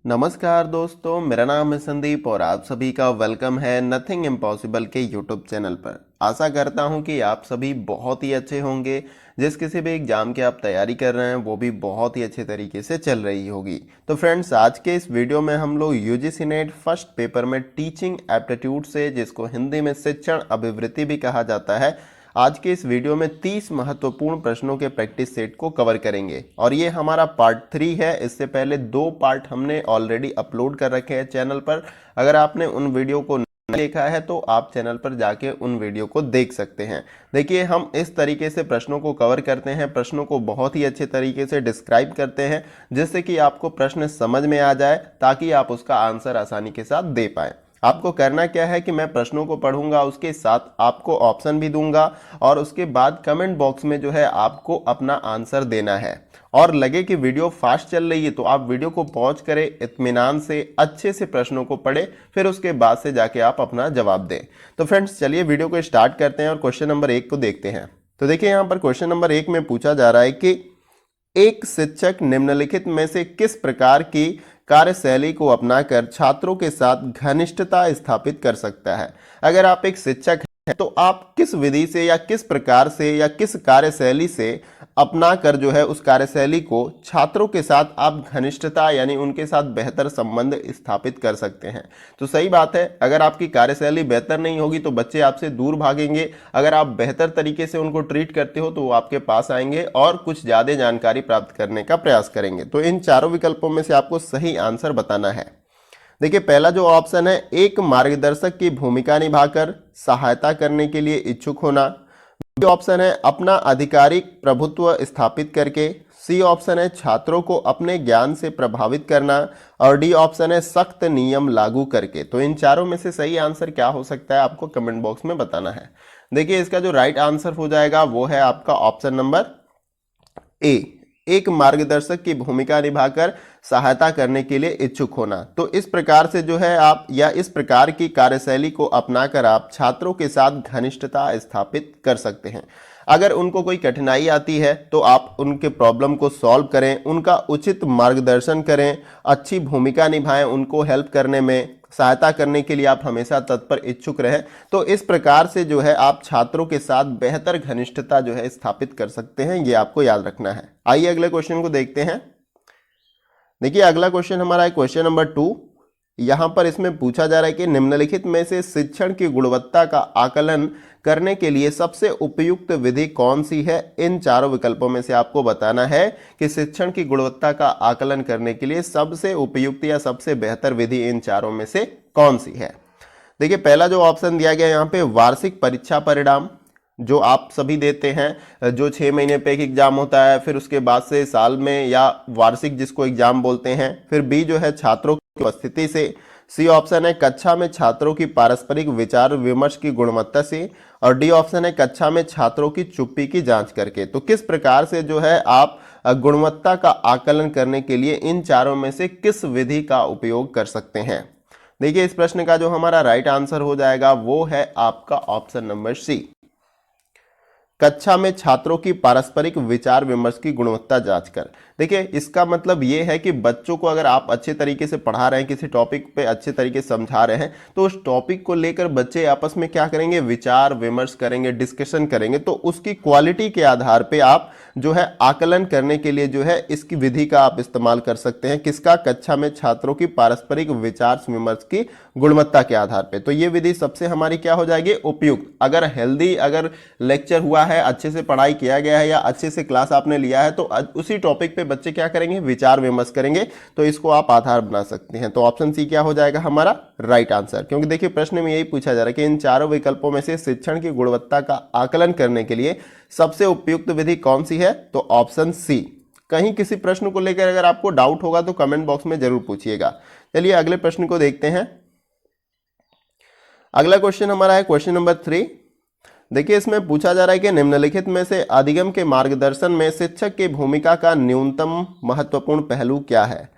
नमस्कार दोस्तों, मेरा नाम है संदीप और आप सभी का वेलकम है नथिंग इम्पॉसिबल के यूट्यूब चैनल पर। आशा करता हूं कि आप सभी बहुत ही अच्छे होंगे। जिस किसी भी एग्जाम की आप तैयारी कर रहे हैं वो भी बहुत ही अच्छे तरीके से चल रही होगी। तो फ्रेंड्स, आज के इस वीडियो में हम लोग यूजीसी नेट फर्स्ट पेपर में टीचिंग एप्टीट्यूड से, जिसको हिंदी में शिक्षण अभिवृत्ति भी कहा जाता है, आज के इस वीडियो में 30 महत्वपूर्ण प्रश्नों के प्रैक्टिस सेट को कवर करेंगे और ये हमारा पार्ट 3 है। इससे पहले 2 पार्ट हमने ऑलरेडी अपलोड कर रखे हैं चैनल पर। अगर आपने उन वीडियो को नहीं देखा है तो आप चैनल पर जाके उन वीडियो को देख सकते हैं। देखिए, हम इस तरीके से प्रश्नों को कवर करते हैं, प्रश्नों को बहुत ही अच्छे तरीके से डिस्क्राइब करते हैं जिससे कि आपको प्रश्न समझ में आ जाए, ताकि आप उसका आंसर आसानी के साथ दे पाएं। आपको करना क्या है कि मैं प्रश्नों को पढ़ूंगा, उसके साथ आपको ऑप्शन भी दूंगा और उसके बाद कमेंट बॉक्स में जो है आपको अपना आंसर देना है। और लगे कि वीडियो फास्ट चल रही है तो आप वीडियो को पॉज करें, इत्मीनान से अच्छे से प्रश्नों को पढ़ें, फिर उसके बाद से जाके आप अपना जवाब दें। तो फ्रेंड्स, चलिए वीडियो को स्टार्ट करते हैं और क्वेश्चन नंबर 1 को देखते हैं। तो देखिए, यहाँ पर क्वेश्चन नंबर 1 में पूछा जा रहा है कि एक शिक्षक निम्नलिखित में से किस प्रकार की कार्यशैली को अपनाकर छात्रों के साथ घनिष्ठता स्थापित कर सकता है। अगर आप एक शिक्षक हैं तो आप किस विधि से या किस प्रकार से या किस कार्यशैली से अपनाकर जो है उस कार्यशैली को छात्रों के साथ आप घनिष्ठता यानी उनके साथ बेहतर संबंध स्थापित कर सकते हैं। तो सही बात है, अगर आपकी कार्यशैली बेहतर नहीं होगी तो बच्चे आपसे दूर भागेंगे। अगर आप बेहतर तरीके से उनको ट्रीट करते हो तो वो आपके पास आएंगे और कुछ ज़्यादा जानकारी प्राप्त करने का प्रयास करेंगे। तो इन चारों विकल्पों में से आपको सही आंसर बताना है। देखिए, पहला जो ऑप्शन है, एक मार्गदर्शक की भूमिका निभाकर सहायता करने के लिए इच्छुक होना। बी ऑप्शन है, अपना आधिकारिक प्रभुत्व स्थापित करके। सी ऑप्शन है, छात्रों को अपने ज्ञान से प्रभावित करना। और डी ऑप्शन है, सख्त नियम लागू करके। तो इन चारों में से सही आंसर क्या हो सकता है, आपको कमेंट बॉक्स में बताना है। देखिए, इसका जो राइट आंसर हो जाएगा वो है आपका ऑप्शन नंबर ए, एक मार्गदर्शक की भूमिका निभाकर सहायता करने के लिए इच्छुक होना। तो इस प्रकार से जो है आप या इस प्रकार की कार्यशैली को अपनाकर आप छात्रों के साथ घनिष्ठता स्थापित कर सकते हैं। अगर उनको कोई कठिनाई आती है तो आप उनके प्रॉब्लम को सॉल्व करें, उनका उचित मार्गदर्शन करें, अच्छी भूमिका निभाएं, उनको हेल्प करने में, सहायता करने के लिए आप हमेशा तत्पर इच्छुक रहें। तो इस प्रकार से जो है आप छात्रों के साथ बेहतर घनिष्ठता जो है स्थापित कर सकते हैं। ये आपको याद रखना है। आइए अगले क्वेश्चन को देखते हैं। देखिए, अगला क्वेश्चन हमारा है क्वेश्चन नंबर 2। यहां पर इसमें पूछा जा रहा है कि निम्नलिखित में से शिक्षण की गुणवत्ता का आकलन करने के लिए सबसे उपयुक्त विधि कौन सी है। इन चारों विकल्पों में से आपको बताना है कि शिक्षण की गुणवत्ता का आकलन करने के लिए सबसे उपयुक्त या सबसे बेहतर विधि इन चारों में से कौन सी है। देखिए, पहला जो ऑप्शन दिया गया यहाँ पे, वार्षिक परीक्षा परिणाम जो आप सभी देते हैं, जो 6 महीने पे एक एग्जाम होता है, फिर उसके बाद से साल में या वार्षिक जिसको एग्जाम बोलते हैं। फिर बी जो है, छात्रों की उपस्थिति से। सी ऑप्शन है, कक्षा में छात्रों की पारस्परिक विचार विमर्श की गुणवत्ता से। और डी ऑप्शन है, कक्षा में छात्रों की चुप्पी की जांच करके। तो किस प्रकार से जो है आप गुणवत्ता का आकलन करने के लिए इन चारों में से किस विधि का उपयोग कर सकते हैं। देखिए, इस प्रश्न का जो हमारा राइट आंसर हो जाएगा वो है आपका ऑप्शन नंबर सी, कक्षा में छात्रों की पारस्परिक विचार विमर्श की गुणवत्ता जांचकर। देखिए, इसका मतलब ये है कि बच्चों को अगर आप अच्छे तरीके से पढ़ा रहे हैं, किसी टॉपिक पे अच्छे तरीके से समझा रहे हैं, तो उस टॉपिक को लेकर बच्चे आपस में क्या करेंगे, विचार विमर्श करेंगे, डिस्कशन करेंगे। तो उसकी क्वालिटी के आधार पे आप जो है आकलन करने के लिए जो है इसकी विधि का आप इस्तेमाल कर सकते हैं। किसका, कक्षा में छात्रों की पारस्परिक विचार विमर्श की गुणवत्ता के आधार पे। तो ये विधि सबसे हमारी क्या हो जाएगी, उपयुक्त। अगर हेल्दी अगर लेक्चर हुआ है, अच्छे से पढ़ाई किया गया है या अच्छे से क्लास आपने लिया है, तो उसी टॉपिक पे बच्चे क्या करेंगे, विचार विमर्श करेंगे। तो इसको आप आधार बना सकते हैं। तो ऑप्शन सी क्या हो जाएगा हमारा राइट आंसर। क्योंकि देखिए, प्रश्न में यही पूछा जा रहा है कि इन चारों विकल्पों में से शिक्षण की गुणवत्ता का आकलन करने के लिए सबसे उपयुक्त विधि कौन सी है। तो ऑप्शन सी। कहीं किसी प्रश्न को लेकर अगर आपको डाउट होगा तो कमेंट बॉक्स में जरूर पूछिएगा। चलिए अगले प्रश्न को देखते हैं। अगला क्वेश्चन हमारा है क्वेश्चन नंबर 3। देखिए, इसमें पूछा जा रहा है कि निम्नलिखित में से अधिगम के मार्गदर्शन में शिक्षक की भूमिका का न्यूनतम महत्वपूर्ण पहलू क्या है।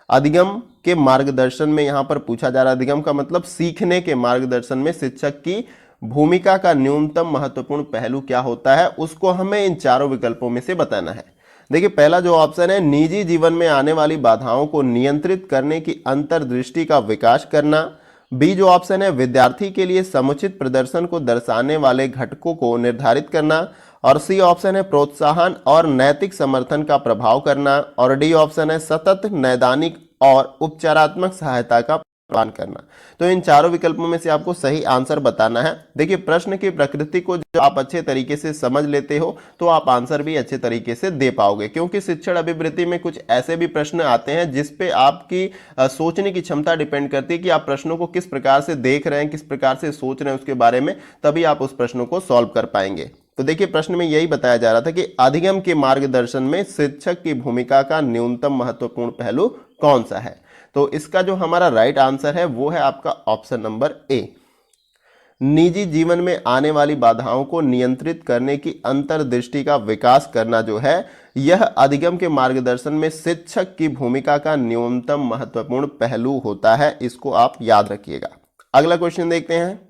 अधिगम के मार्गदर्शन में यहां पर पूछा जा रहा है, अधिगम का मतलब सीखने के मार्गदर्शन में शिक्षक की भूमिका का न्यूनतम महत्वपूर्ण पहलू क्या होता है, उसको हमें इन चारों विकल्पों में से बताना है। देखिए पहला जो ऑप्शन है, निजी जीवन में आने वाली बाधाओं को नियंत्रित करने की अंतर्दृष्टि का विकास करना। बी जो ऑप्शन है, विद्यार्थी के लिए समुचित प्रदर्शन को दर्शाने वाले घटकों को निर्धारित करना। और सी ऑप्शन है, प्रोत्साहन और नैतिक समर्थन का प्रभाव करना। और डी ऑप्शन है, सतत नैदानिक और उपचारात्मक सहायता का प्रदान करना। तो इन चारों विकल्पों में से आपको सही आंसर बताना है। देखिए प्रश्न की प्रकृति को जब आप अच्छे तरीके से समझ लेते हो तो आप आंसर भी अच्छे तरीके से दे पाओगे, क्योंकि शिक्षण अभिवृत्ति में कुछ ऐसे भी प्रश्न आते हैं जिस पे आपकी सोचने की क्षमता डिपेंड करती है कि आप प्रश्नों को किस प्रकार से देख रहे हैं, किस प्रकार से सोच रहे हैं उसके बारे में, तभी आप उस प्रश्नों को सॉल्व कर पाएंगे। तो देखिए प्रश्न में यही बताया जा रहा था कि अधिगम के मार्गदर्शन में शिक्षक की भूमिका का न्यूनतम महत्वपूर्ण पहलू कौन सा है। तो इसका जो हमारा राइट आंसर है वो है आपका ऑप्शन नंबर ए। निजी जीवन में आने वाली बाधाओं को नियंत्रित करने की अंतर्दृष्टि का विकास करना जो है, यह अधिगम के मार्गदर्शन में शिक्षक की भूमिका का न्यूनतम महत्वपूर्ण पहलू होता है। इसको आप याद रखिएगा। अगला क्वेश्चन देखते हैं।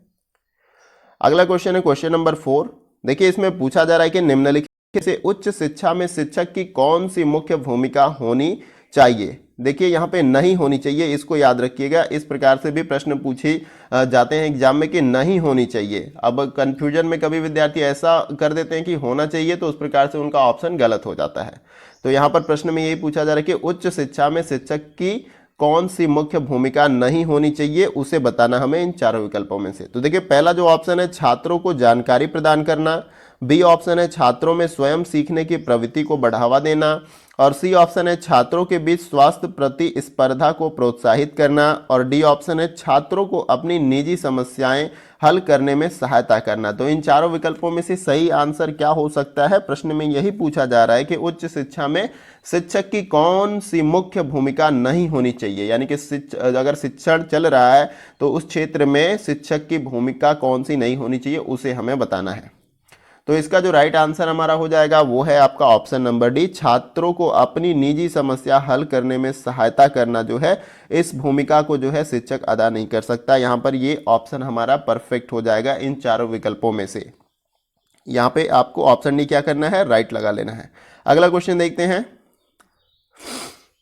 अगला क्वेश्चन है क्वेश्चन नंबर 4। देखिए इसमें पूछा जा रहा है कि निम्नलिखित से उच्च शिक्षा में शिक्षक की कौन सी मुख्य भूमिका होनी चाहिए। देखिए यहाँ पे नहीं होनी चाहिए, इसको याद रखिएगा। इस प्रकार से भी प्रश्न पूछे जाते हैं एग्जाम में कि नहीं होनी चाहिए। अब कंफ्यूजन में कभी विद्यार्थी ऐसा कर देते हैं कि होना चाहिए, तो उस प्रकार से उनका ऑप्शन गलत हो जाता है। तो यहाँ पर प्रश्न में यही पूछा जा रहा है कि उच्च शिक्षा में शिक्षक की कौन सी मुख्य भूमिका नहीं होनी चाहिए, उसे बताना हमें इन चारों विकल्पों में से। तो देखिए पहला जो ऑप्शन है, छात्रों को जानकारी प्रदान करना। बी ऑप्शन है, छात्रों में स्वयं सीखने की प्रवृत्ति को बढ़ावा देना। और सी ऑप्शन है, छात्रों के बीच स्वास्थ्य प्रतिस्पर्धा को प्रोत्साहित करना। और डी ऑप्शन है, छात्रों को अपनी निजी समस्याएं हल करने में सहायता करना। तो इन चारों विकल्पों में से सही आंसर क्या हो सकता है? प्रश्न में यही पूछा जा रहा है कि उच्च शिक्षा में शिक्षक की कौन सी मुख्य भूमिका नहीं होनी चाहिए, यानी कि अगर शिक्षण चल रहा है तो उस क्षेत्र में शिक्षक की भूमिका कौन सी नहीं होनी चाहिए, उसे हमें बताना है। तो इसका जो राइट आंसर हमारा हो जाएगा वो है आपका ऑप्शन नंबर डी, छात्रों को अपनी निजी समस्या हल करने में सहायता करना जो है, इस भूमिका को जो है शिक्षक अदा नहीं कर सकता। यहाँ पर ये ऑप्शन हमारा परफेक्ट हो जाएगा इन चारों विकल्पों में से। यहाँ पे आपको ऑप्शन डी क्या करना है, राइट लगा लेना है। अगला क्वेश्चन देखते हैं।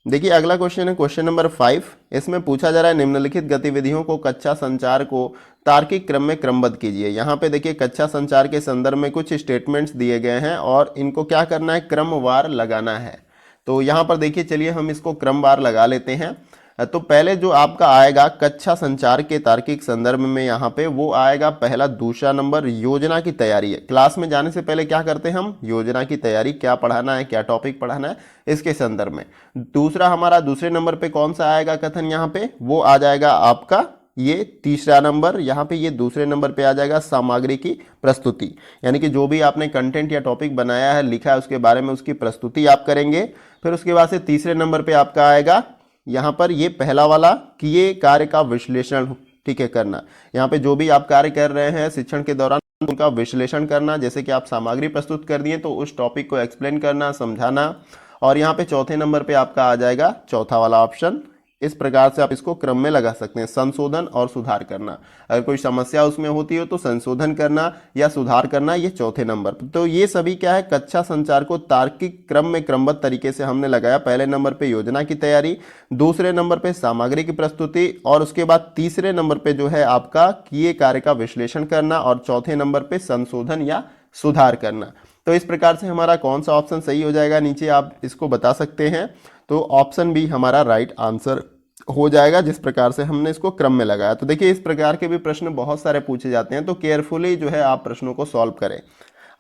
देखिए अगला क्वेश्चन है क्वेश्चन नंबर 5। इसमें पूछा जा रहा है निम्नलिखित गतिविधियों को कक्षा संचार को तार्किक क्रम में क्रमबद्ध कीजिए। यहाँ पे देखिए कक्षा संचार के संदर्भ में कुछ स्टेटमेंट्स दिए गए हैं और इनको क्या करना है, क्रमवार लगाना है। तो यहाँ पर देखिए चलिए हम इसको क्रमवार लगा लेते हैं। तो पहले जो आपका आएगा कक्षा संचार के तार्किक संदर्भ में, यहाँ पे वो आएगा पहला। दूसरा नंबर योजना की तैयारी है। क्लास में जाने से पहले क्या करते हैं हम, योजना की तैयारी, क्या पढ़ाना है, क्या टॉपिक पढ़ाना है, इसके संदर्भ में। दूसरा हमारा दूसरे नंबर पे कौन सा आएगा कथन, यहाँ पे वो आ जाएगा आपका ये तीसरा नंबर। यहाँ पे ये दूसरे नंबर पे आ जाएगा सामग्री की प्रस्तुति, यानी कि जो भी आपने कंटेंट या टॉपिक बनाया है, लिखा है, उसके बारे में उसकी प्रस्तुति आप करेंगे। फिर उसके बाद से तीसरे नंबर पे आपका आएगा यहाँ पर ये पहला वाला किए कार्य का विश्लेषण, ठीक है, करना। यहाँ पे जो भी आप कार्य कर रहे हैं शिक्षण के दौरान उनका विश्लेषण करना, जैसे कि आप सामग्री प्रस्तुत कर दिए तो उस टॉपिक को एक्सप्लेन करना, समझाना। और यहाँ पे चौथे नंबर पे आपका आ जाएगा चौथा वाला ऑप्शन। इस प्रकार से आप इसको क्रम में लगा सकते हैं, संशोधन और सुधार करना। अगर कोई समस्या उसमें होती हो तो संशोधन करना या सुधार करना, ये चौथे नंबर पर। तो ये सभी क्या है, कक्षा संचार को तार्किक क्रम में क्रमबद्ध तरीके से हमने लगाया। पहले नंबर पे योजना की तैयारी, दूसरे नंबर पे सामग्री की प्रस्तुति, और उसके बाद तीसरे नंबर पे जो है आपका किए कार्य का विश्लेषण करना, और चौथे नंबर पे संशोधन या सुधार करना। तो इस प्रकार से हमारा कौन सा ऑप्शन सही हो जाएगा, नीचे आप इसको बता सकते हैं। तो ऑप्शन बी हमारा राइट आंसर हो जाएगा, जिस प्रकार से हमने इसको क्रम में लगाया। तो देखिए इस प्रकार के भी प्रश्न बहुत सारे पूछे जाते हैं, तो केयरफुली जो है आप प्रश्नों को सॉल्व करें।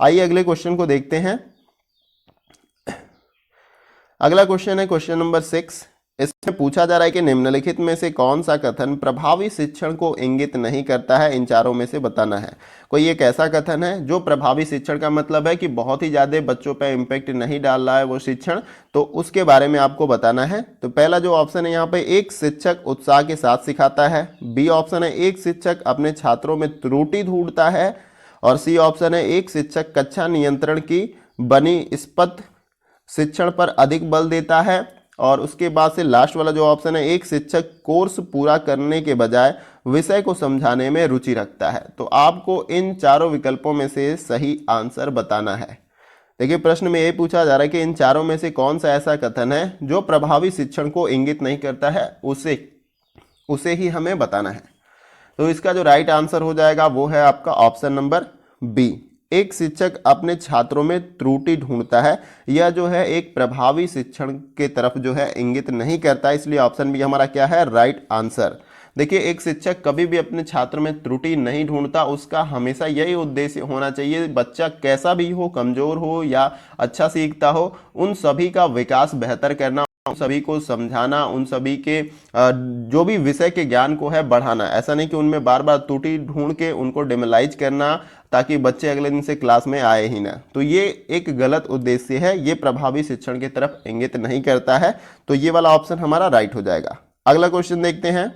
आइए अगले क्वेश्चन को देखते हैं। अगला क्वेश्चन है क्वेश्चन नंबर 6। इसमें पूछा जा रहा है कि निम्नलिखित में से कौन सा कथन प्रभावी शिक्षण को इंगित नहीं करता है, इन चारों में से बताना है। कोई एक ऐसा कथन है जो प्रभावी शिक्षण का मतलब है कि बहुत ही ज़्यादा बच्चों पर इम्पैक्ट नहीं डाल रहा है वो शिक्षण, तो उसके बारे में आपको बताना है। तो पहला जो ऑप्शन है यहाँ पे, एक शिक्षक उत्साह के साथ सिखाता है। बी ऑप्शन है, एक शिक्षक अपने छात्रों में त्रुटि ढूंढता है। और सी ऑप्शन है, एक शिक्षक कक्षा नियंत्रण की बनिस्पत शिक्षण पर अधिक बल देता है। और उसके बाद से लास्ट वाला जो ऑप्शन है, एक शिक्षक कोर्स पूरा करने के बजाय विषय को समझाने में रुचि रखता है। तो आपको इन चारों विकल्पों में से सही आंसर बताना है। देखिए प्रश्न में ये पूछा जा रहा है कि इन चारों में से कौन सा ऐसा कथन है जो प्रभावी शिक्षण को इंगित नहीं करता है, उसे उसे ही हमें बताना है। तो इसका जो राइट आंसर हो जाएगा वो है आपका ऑप्शन नंबर बी। एक शिक्षक अपने छात्रों में त्रुटि ढूंढता है, यह जो है एक प्रभावी शिक्षण के तरफ जो है इंगित नहीं करता, इसलिए ऑप्शन बी हमारा क्या है, राइट आंसर। देखिए एक शिक्षक कभी भी अपने छात्र में त्रुटि नहीं ढूंढता, उसका हमेशा यही उद्देश्य होना चाहिए, बच्चा कैसा भी हो, कमजोर हो या अच्छा सीखता हो, उन सभी का विकास बेहतर करना, उन सभी को समझाना, उन सभी के जो भी विषय के ज्ञान को है बढ़ाना। ऐसा नहीं कि उनमें बार बार त्रुटि ढूंढ के उनको डेमोलाइज करना ताकि बच्चे अगले दिन से क्लास में आए ही ना। तो ये एक गलत उद्देश्य है, ये प्रभावी शिक्षण की तरफ इंगित नहीं करता है। तो ये वाला ऑप्शन हमारा राइट हो जाएगा। अगला क्वेश्चन देखते हैं।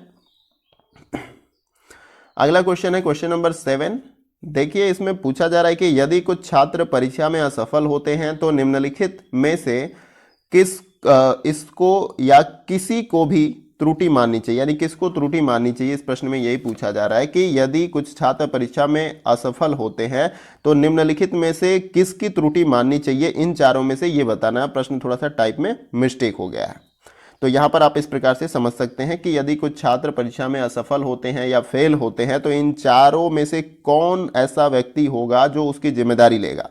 अगला क्वेश्चन है क्वेश्चन नंबर 7। देखिए इसमें पूछा जा रहा है कि यदि कुछ छात्र परीक्षा में असफल होते हैं तो निम्नलिखित में से इसको या किसी को भी त्रुटि माननी चाहिए, यानी किसको त्रुटि माननी चाहिए, इस प्रश्न में यही पूछा जा रहा है कि यदि कुछ छात्र परीक्षा में असफल होते हैं तो निम्नलिखित में से किसकी त्रुटि माननी चाहिए, इन चारों में से ये बताना है। प्रश्न थोड़ा सा टाइप में मिस्टेक हो गया है, तो यहाँ पर आप इस प्रकार से समझ सकते हैं कि यदि कुछ छात्र परीक्षा में असफल होते हैं या फेल होते हैं तो इन चारों में से कौन ऐसा व्यक्ति होगा जो उसकी जिम्मेदारी लेगा।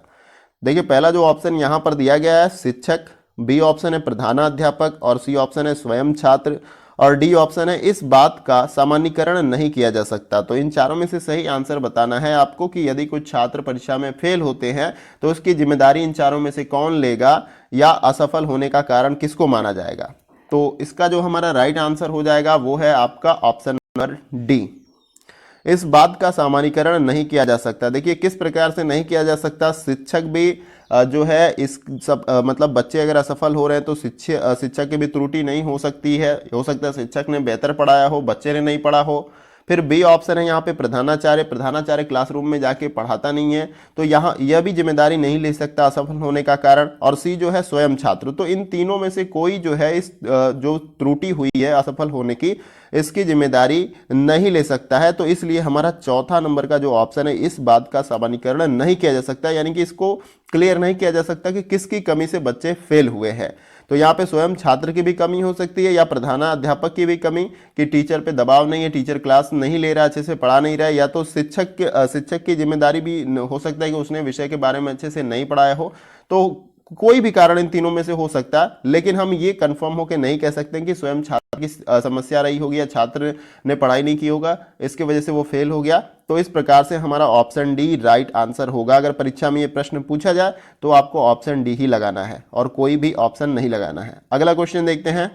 देखिए पहला जो ऑप्शन यहाँ पर दिया गया है शिक्षक, बी ऑप्शन है प्रधानाध्यापक और सी ऑप्शन है स्वयं छात्र और डी ऑप्शन है इस बात का सामान्यीकरण नहीं किया जा सकता। तो इन चारों में से सही आंसर बताना है आपको कि यदि कुछ छात्र परीक्षा में फेल होते हैं तो उसकी जिम्मेदारी इन चारों में से कौन लेगा या असफल होने का कारण किसको माना जाएगा। तो इसका जो हमारा राइट आंसर हो जाएगा वो है आपका ऑप्शन नंबर डी। इस बात का सामान्यीकरण नहीं किया जा सकता। देखिए किस प्रकार से नहीं किया जा सकता, शिक्षक भी जो है इस सब मतलब बच्चे अगर असफल हो रहे हैं तो शिक्षक की भी त्रुटि नहीं हो सकती है, हो सकता है शिक्षक ने बेहतर पढ़ाया हो, बच्चे ने नहीं पढ़ा हो। फिर बी ऑप्शन है यहाँ पे प्रधानाचार्य क्लासरूम में जाके पढ़ाता नहीं है तो यहाँ यह भी जिम्मेदारी नहीं ले सकता असफल होने का कारण। और सी जो है स्वयं छात्र। तो इन तीनों में से कोई जो है इस जो त्रुटि हुई है असफल होने की, इसकी जिम्मेदारी नहीं ले सकता है। तो इसलिए हमारा चौथा नंबर का जो ऑप्शन है इस बात का सामान्यीकरण नहीं किया जा सकता, यानी कि इसको क्लियर नहीं किया जा सकता कि किसकी कमी से बच्चे फेल हुए हैं। तो यहाँ पे स्वयं छात्र की भी कमी हो सकती है या प्रधानाध्यापक की भी कमी कि टीचर पे दबाव नहीं है, टीचर क्लास नहीं ले रहा, अच्छे से पढ़ा नहीं रहा है, या तो शिक्षक की जिम्मेदारी भी हो सकता है कि उसने विषय के बारे में अच्छे से नहीं पढ़ाया हो। तो कोई भी कारण इन तीनों में से हो सकता है, लेकिन हम ये कंफर्म होकर नहीं कह सकते कि स्वयं छात्र की समस्या रही होगी या छात्र ने पढ़ाई नहीं की होगा, इसकी वजह से वो फेल हो गया। तो इस प्रकार से हमारा ऑप्शन डी राइट आंसर होगा। अगर परीक्षा में ये प्रश्न पूछा जाए तो आपको ऑप्शन डी ही लगाना है और कोई भी ऑप्शन नहीं लगाना है। अगला क्वेश्चन देखते हैं।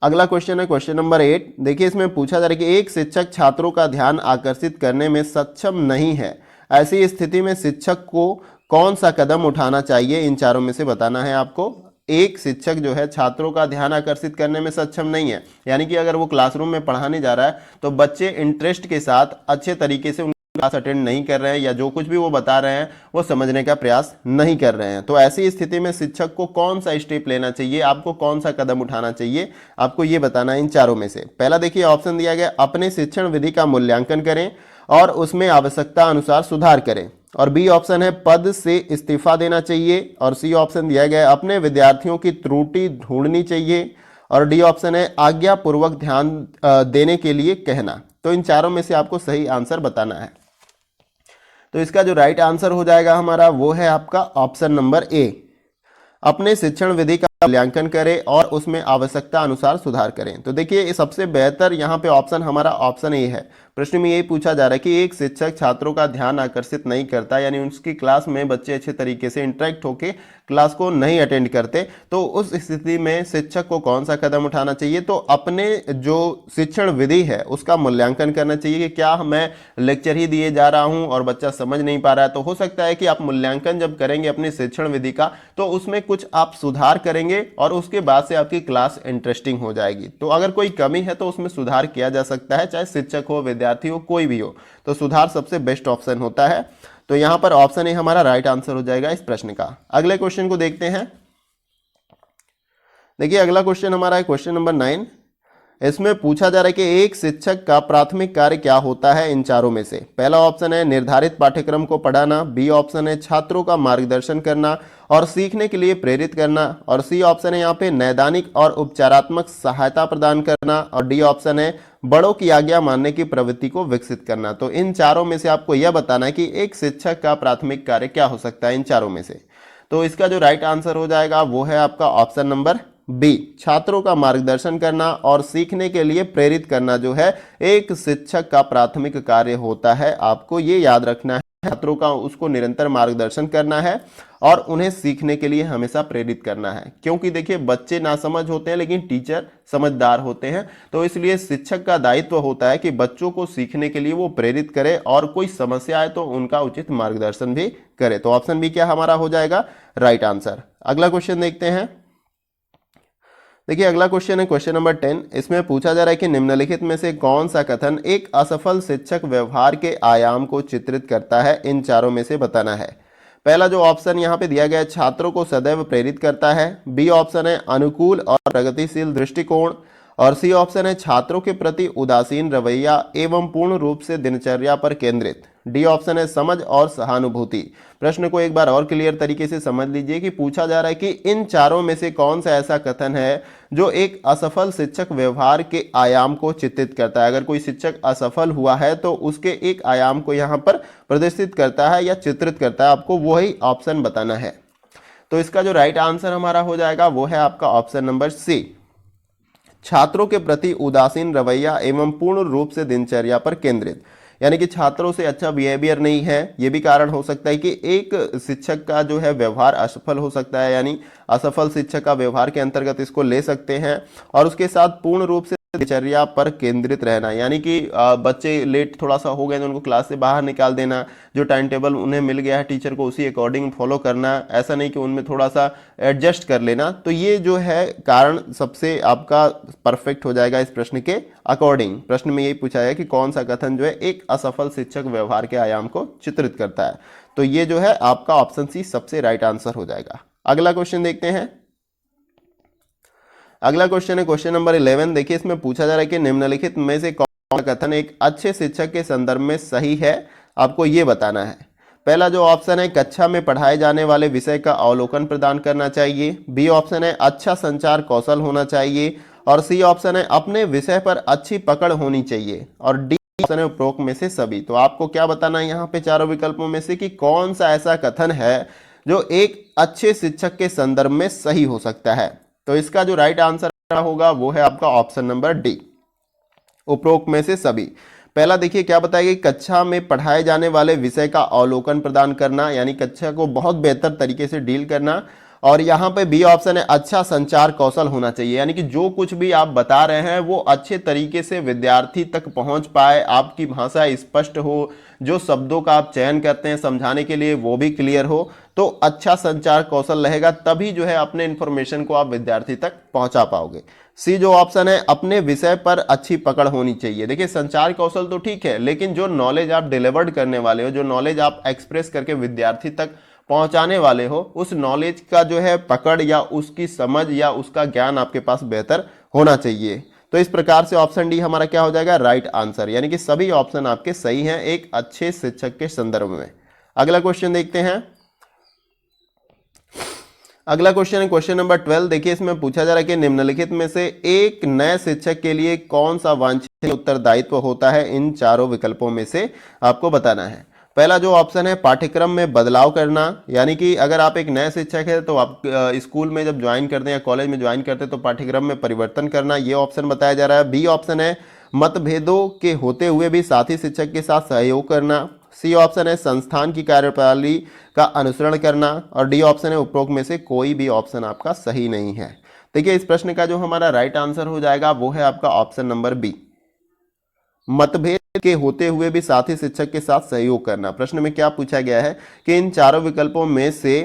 अगला क्वेश्चन है क्वेश्चन नंबर 8। देखिए इसमें पूछा जा रहा है कि एक शिक्षक छात्रों का ध्यान आकर्षित करने में सक्षम नहीं है, ऐसी स्थिति में शिक्षक को कौन सा कदम उठाना चाहिए, इन चारों में से बताना है आपको। एक शिक्षक जो है छात्रों का ध्यान आकर्षित करने में सक्षम नहीं है, यानी कि अगर वो क्लासरूम में पढ़ाने जा रहा है तो बच्चे इंटरेस्ट के साथ अच्छे तरीके से क्लास अटेंड नहीं कर रहे हैं या जो कुछ भी वो बता रहे हैं वो समझने का प्रयास नहीं कर रहे हैं। तो ऐसी स्थिति में शिक्षक को कौन सा स्टेप लेना चाहिए, आपको कौन सा कदम उठाना चाहिए, आपको ये बताना है इन चारों में से। पहला देखिए ऑप्शन दिया गया अपने शिक्षण विधि का मूल्यांकन करें और उसमें आवश्यकता अनुसार सुधार करें, और बी ऑप्शन है पद से इस्तीफा देना चाहिए, और सी ऑप्शन दिया गया है अपने विद्यार्थियों की त्रुटि ढूंढनी चाहिए, और डी ऑप्शन है आज्ञापूर्वक ध्यान देने के लिए कहना। तो इन चारों में से आपको सही आंसर बताना है। तो इसका जो राइट आंसर हो जाएगा हमारा वो है आपका ऑप्शन नंबर ए, अपने शिक्षण विधि का मूल्यांकन करें और उसमें आवश्यकता अनुसार सुधार करें। तो देखिए सबसे बेहतर यहाँ पे ऑप्शन हमारा ऑप्शन ए है। प्रश्न में यही पूछा जा रहा है कि एक शिक्षक छात्रों का ध्यान आकर्षित नहीं करता, यानी उसकी क्लास में बच्चे अच्छे तरीके से इंटरेक्ट होकर क्लास को नहीं अटेंड करते, तो उस स्थिति में शिक्षक को कौन सा कदम उठाना चाहिए। तो अपने जो शिक्षण विधि है उसका मूल्यांकन करना चाहिए कि क्या मैं लेक्चर ही दिए जा रहा हूं और बच्चा समझ नहीं पा रहा है। तो हो सकता है कि आप मूल्यांकन जब करेंगे अपनी शिक्षण विधि का तो उसमें कुछ आप सुधार करेंगे और उसके बाद से आपकी क्लास इंटरेस्टिंग हो जाएगी। तो अगर कोई कमी है तो उसमें सुधार किया जा सकता है, चाहे शिक्षक हो, विद्यार्थी हो, कोई भी हो। तो सुधार सबसे बेस्ट ऑप्शन होता है। तो यहां पर ऑप्शन ए हमारा राइट आंसर हो जाएगा इस प्रश्न का। अगले क्वेश्चन को देखते हैं। देखिए अगला क्वेश्चन हमारा है क्वेश्चन नंबर 9। इसमें पूछा जा रहा है कि एक शिक्षक का प्राथमिक कार्य क्या होता है इन चारों में से। पहला ऑप्शन है निर्धारित पाठ्यक्रम को पढ़ाना, बी ऑप्शन है छात्रों का मार्गदर्शन करना और सीखने के लिए प्रेरित करना, और सी ऑप्शन है यहाँ पे नैदानिक और उपचारात्मक सहायता प्रदान करना, और डी ऑप्शन है बड़ों की आज्ञा मानने की प्रवृत्ति को विकसित करना। तो इन चारों में से आपको यह बताना है कि एक शिक्षक का प्राथमिक कार्य क्या हो सकता है इन चारों में से। तो इसका जो राइट आंसर हो जाएगा वो है आपका ऑप्शन नंबर बी, छात्रों का मार्गदर्शन करना और सीखने के लिए प्रेरित करना जो है एक शिक्षक का प्राथमिक कार्य होता है। आपको ये याद रखना है, छात्रों का उसको निरंतर मार्गदर्शन करना है और उन्हें सीखने के लिए हमेशा प्रेरित करना है। क्योंकि देखिए बच्चे नासमझ होते हैं लेकिन टीचर समझदार होते हैं, तो इसलिए शिक्षक का दायित्व होता है कि बच्चों को सीखने के लिए वो प्रेरित करे और कोई समस्या आए तो उनका उचित मार्गदर्शन भी करे। तो ऑप्शन बी क्या हमारा हो जाएगा राइट आंसर। अगला क्वेश्चन देखते हैं। देखिए अगला क्वेश्चन है क्वेश्चन नंबर 10। इसमें पूछा जा रहा है कि निम्नलिखित में से कौन सा कथन एक असफल शिक्षक व्यवहार के आयाम को चित्रित करता है, इन चारों में से बताना है। पहला जो ऑप्शन यहाँ पे दिया गया है छात्रों को सदैव प्रेरित करता है, बी ऑप्शन है अनुकूल और प्रगतिशील दृष्टिकोण, और सी ऑप्शन है छात्रों के प्रति उदासीन रवैया एवं पूर्ण रूप से दिनचर्या पर केंद्रित, डी ऑप्शन है समझ और सहानुभूति। प्रश्न को एक बार और क्लियर तरीके से समझ लीजिए कि पूछा जा रहा है कि इन चारों में से कौन सा ऐसा कथन है जो एक असफल शिक्षक व्यवहार के आयाम को चित्रित करता है। अगर कोई शिक्षक असफल हुआ है तो उसके एक आयाम को यहाँ पर प्रदर्शित करता है या चित्रित करता है, आपको वही ऑप्शन बताना है। तो इसका जो राइट आंसर हमारा हो जाएगा वो है आपका ऑप्शन नंबर सी, छात्रों के प्रति उदासीन रवैया एवं पूर्ण रूप से दिनचर्या पर केंद्रित। यानी कि छात्रों से अच्छा बिहेवियर नहीं है, ये भी कारण हो सकता है कि एक शिक्षक का जो है व्यवहार असफल हो सकता है, यानी असफल शिक्षक का व्यवहार के अंतर्गत इसको ले सकते हैं। और उसके साथ पूर्ण रूप से दिनचर्या पर केंद्रित रहना, यानी कि बच्चे लेट थोड़ा सा हो गए तो उनको क्लास से बाहर निकाल देना, जो टाइम टेबल उन्हें मिल गया है टीचर को उसी अकॉर्डिंग फॉलो करना, ऐसा नहीं कि उनमें थोड़ा सा एडजस्ट कर लेना। तो ये जो है कारण सबसे आपका परफेक्ट हो जाएगा इस प्रश्न के अकॉर्डिंग। प्रश्न में यही पूछा है कि कौन सा कथन जो है एक असफल शिक्षक व्यवहार के आयाम को चित्रित करता है। तो ये जो है आपका ऑप्शन सी सबसे राइट आंसर हो जाएगा। अगला क्वेश्चन देखते हैं। अगला क्वेश्चन है क्वेश्चन नंबर 11। देखिए इसमें पूछा जा रहा है कि निम्नलिखित में से कौन सा कथन एक अच्छे शिक्षक के संदर्भ में सही है, आपको ये बताना है। पहला जो ऑप्शन है कक्षा में पढ़ाए जाने वाले विषय का अवलोकन प्रदान करना चाहिए, बी ऑप्शन है अच्छा संचार कौशल होना चाहिए, और सी ऑप्शन है अपने विषय पर अच्छी पकड़ होनी चाहिए, और डी ऑप्शन है उपरोक्त में से सभी। तो आपको क्या बताना है यहाँ पे चारों विकल्पों में से कि कौन सा ऐसा कथन है जो एक अच्छे शिक्षक के संदर्भ में सही हो सकता है। तो इसका जो राइट आंसर होगा वो है आपका ऑप्शन नंबर डी, उपरोक्त में से सभी। पहला देखिए क्या बताया कि कक्षा में पढ़ाए जाने वाले विषय का अवलोकन प्रदान करना, यानी कक्षा को बहुत बेहतर तरीके से डील करना, और यहाँ पे बी ऑप्शन है अच्छा संचार कौशल होना चाहिए, यानी कि जो कुछ भी आप बता रहे हैं वो अच्छे तरीके से विद्यार्थी तक पहुंच पाए, आपकी भाषा स्पष्ट हो, जो शब्दों का आप चयन करते हैं समझाने के लिए वो भी क्लियर हो। तो अच्छा संचार कौशल रहेगा तभी जो है अपने इंफॉर्मेशन को आप विद्यार्थी तक पहुंचा पाओगे। सी जो ऑप्शन है अपने विषय पर अच्छी पकड़ होनी चाहिए। देखिए संचार कौशल तो ठीक है, लेकिन जो नॉलेज आप डिलीवर्ड करने वाले हो, जो नॉलेज आप एक्सप्रेस करके विद्यार्थी तक पहुंचाने वाले हो, उस नॉलेज का जो है पकड़ या उसकी समझ या उसका ज्ञान आपके पास बेहतर होना चाहिए। तो इस प्रकार से ऑप्शन डी हमारा क्या हो जाएगा राइट आंसर, यानी कि सभी ऑप्शन आपके सही हैं एक अच्छे शिक्षक के संदर्भ में। अगला क्वेश्चन देखते हैं। अगला क्वेश्चन है क्वेश्चन नंबर 12। देखिए इसमें पूछा जा रहा है कि निम्नलिखित में से एक नए शिक्षक के लिए कौन सा वांछनीय उत्तरदायित्व होता है, इन चारों विकल्पों में से आपको बताना है। पहला जो ऑप्शन है पाठ्यक्रम में बदलाव करना, यानी कि अगर आप एक नए शिक्षक है तो आप स्कूल में जब ज्वाइन करते हैं या कॉलेज में ज्वाइन करते हैं तो पाठ्यक्रम में परिवर्तन करना, ये ऑप्शन बताया जा रहा है। बी ऑप्शन है मतभेदों के होते हुए भी साथी शिक्षक के साथ सहयोग करना, सी ऑप्शन है संस्थान की कार्यप्रणाली का अनुसरण करना, और डी ऑप्शन है उपरोक्त में से कोई भी ऑप्शन आपका सही नहीं है। देखिए इस प्रश्न का जो हमारा राइट आंसर हो जाएगा वो है आपका ऑप्शन नंबर बी, मतभेद के होते हुए भी साथी शिक्षक के साथ सहयोग करना। प्रश्न में क्या पूछा गया है कि इन चारों विकल्पों में से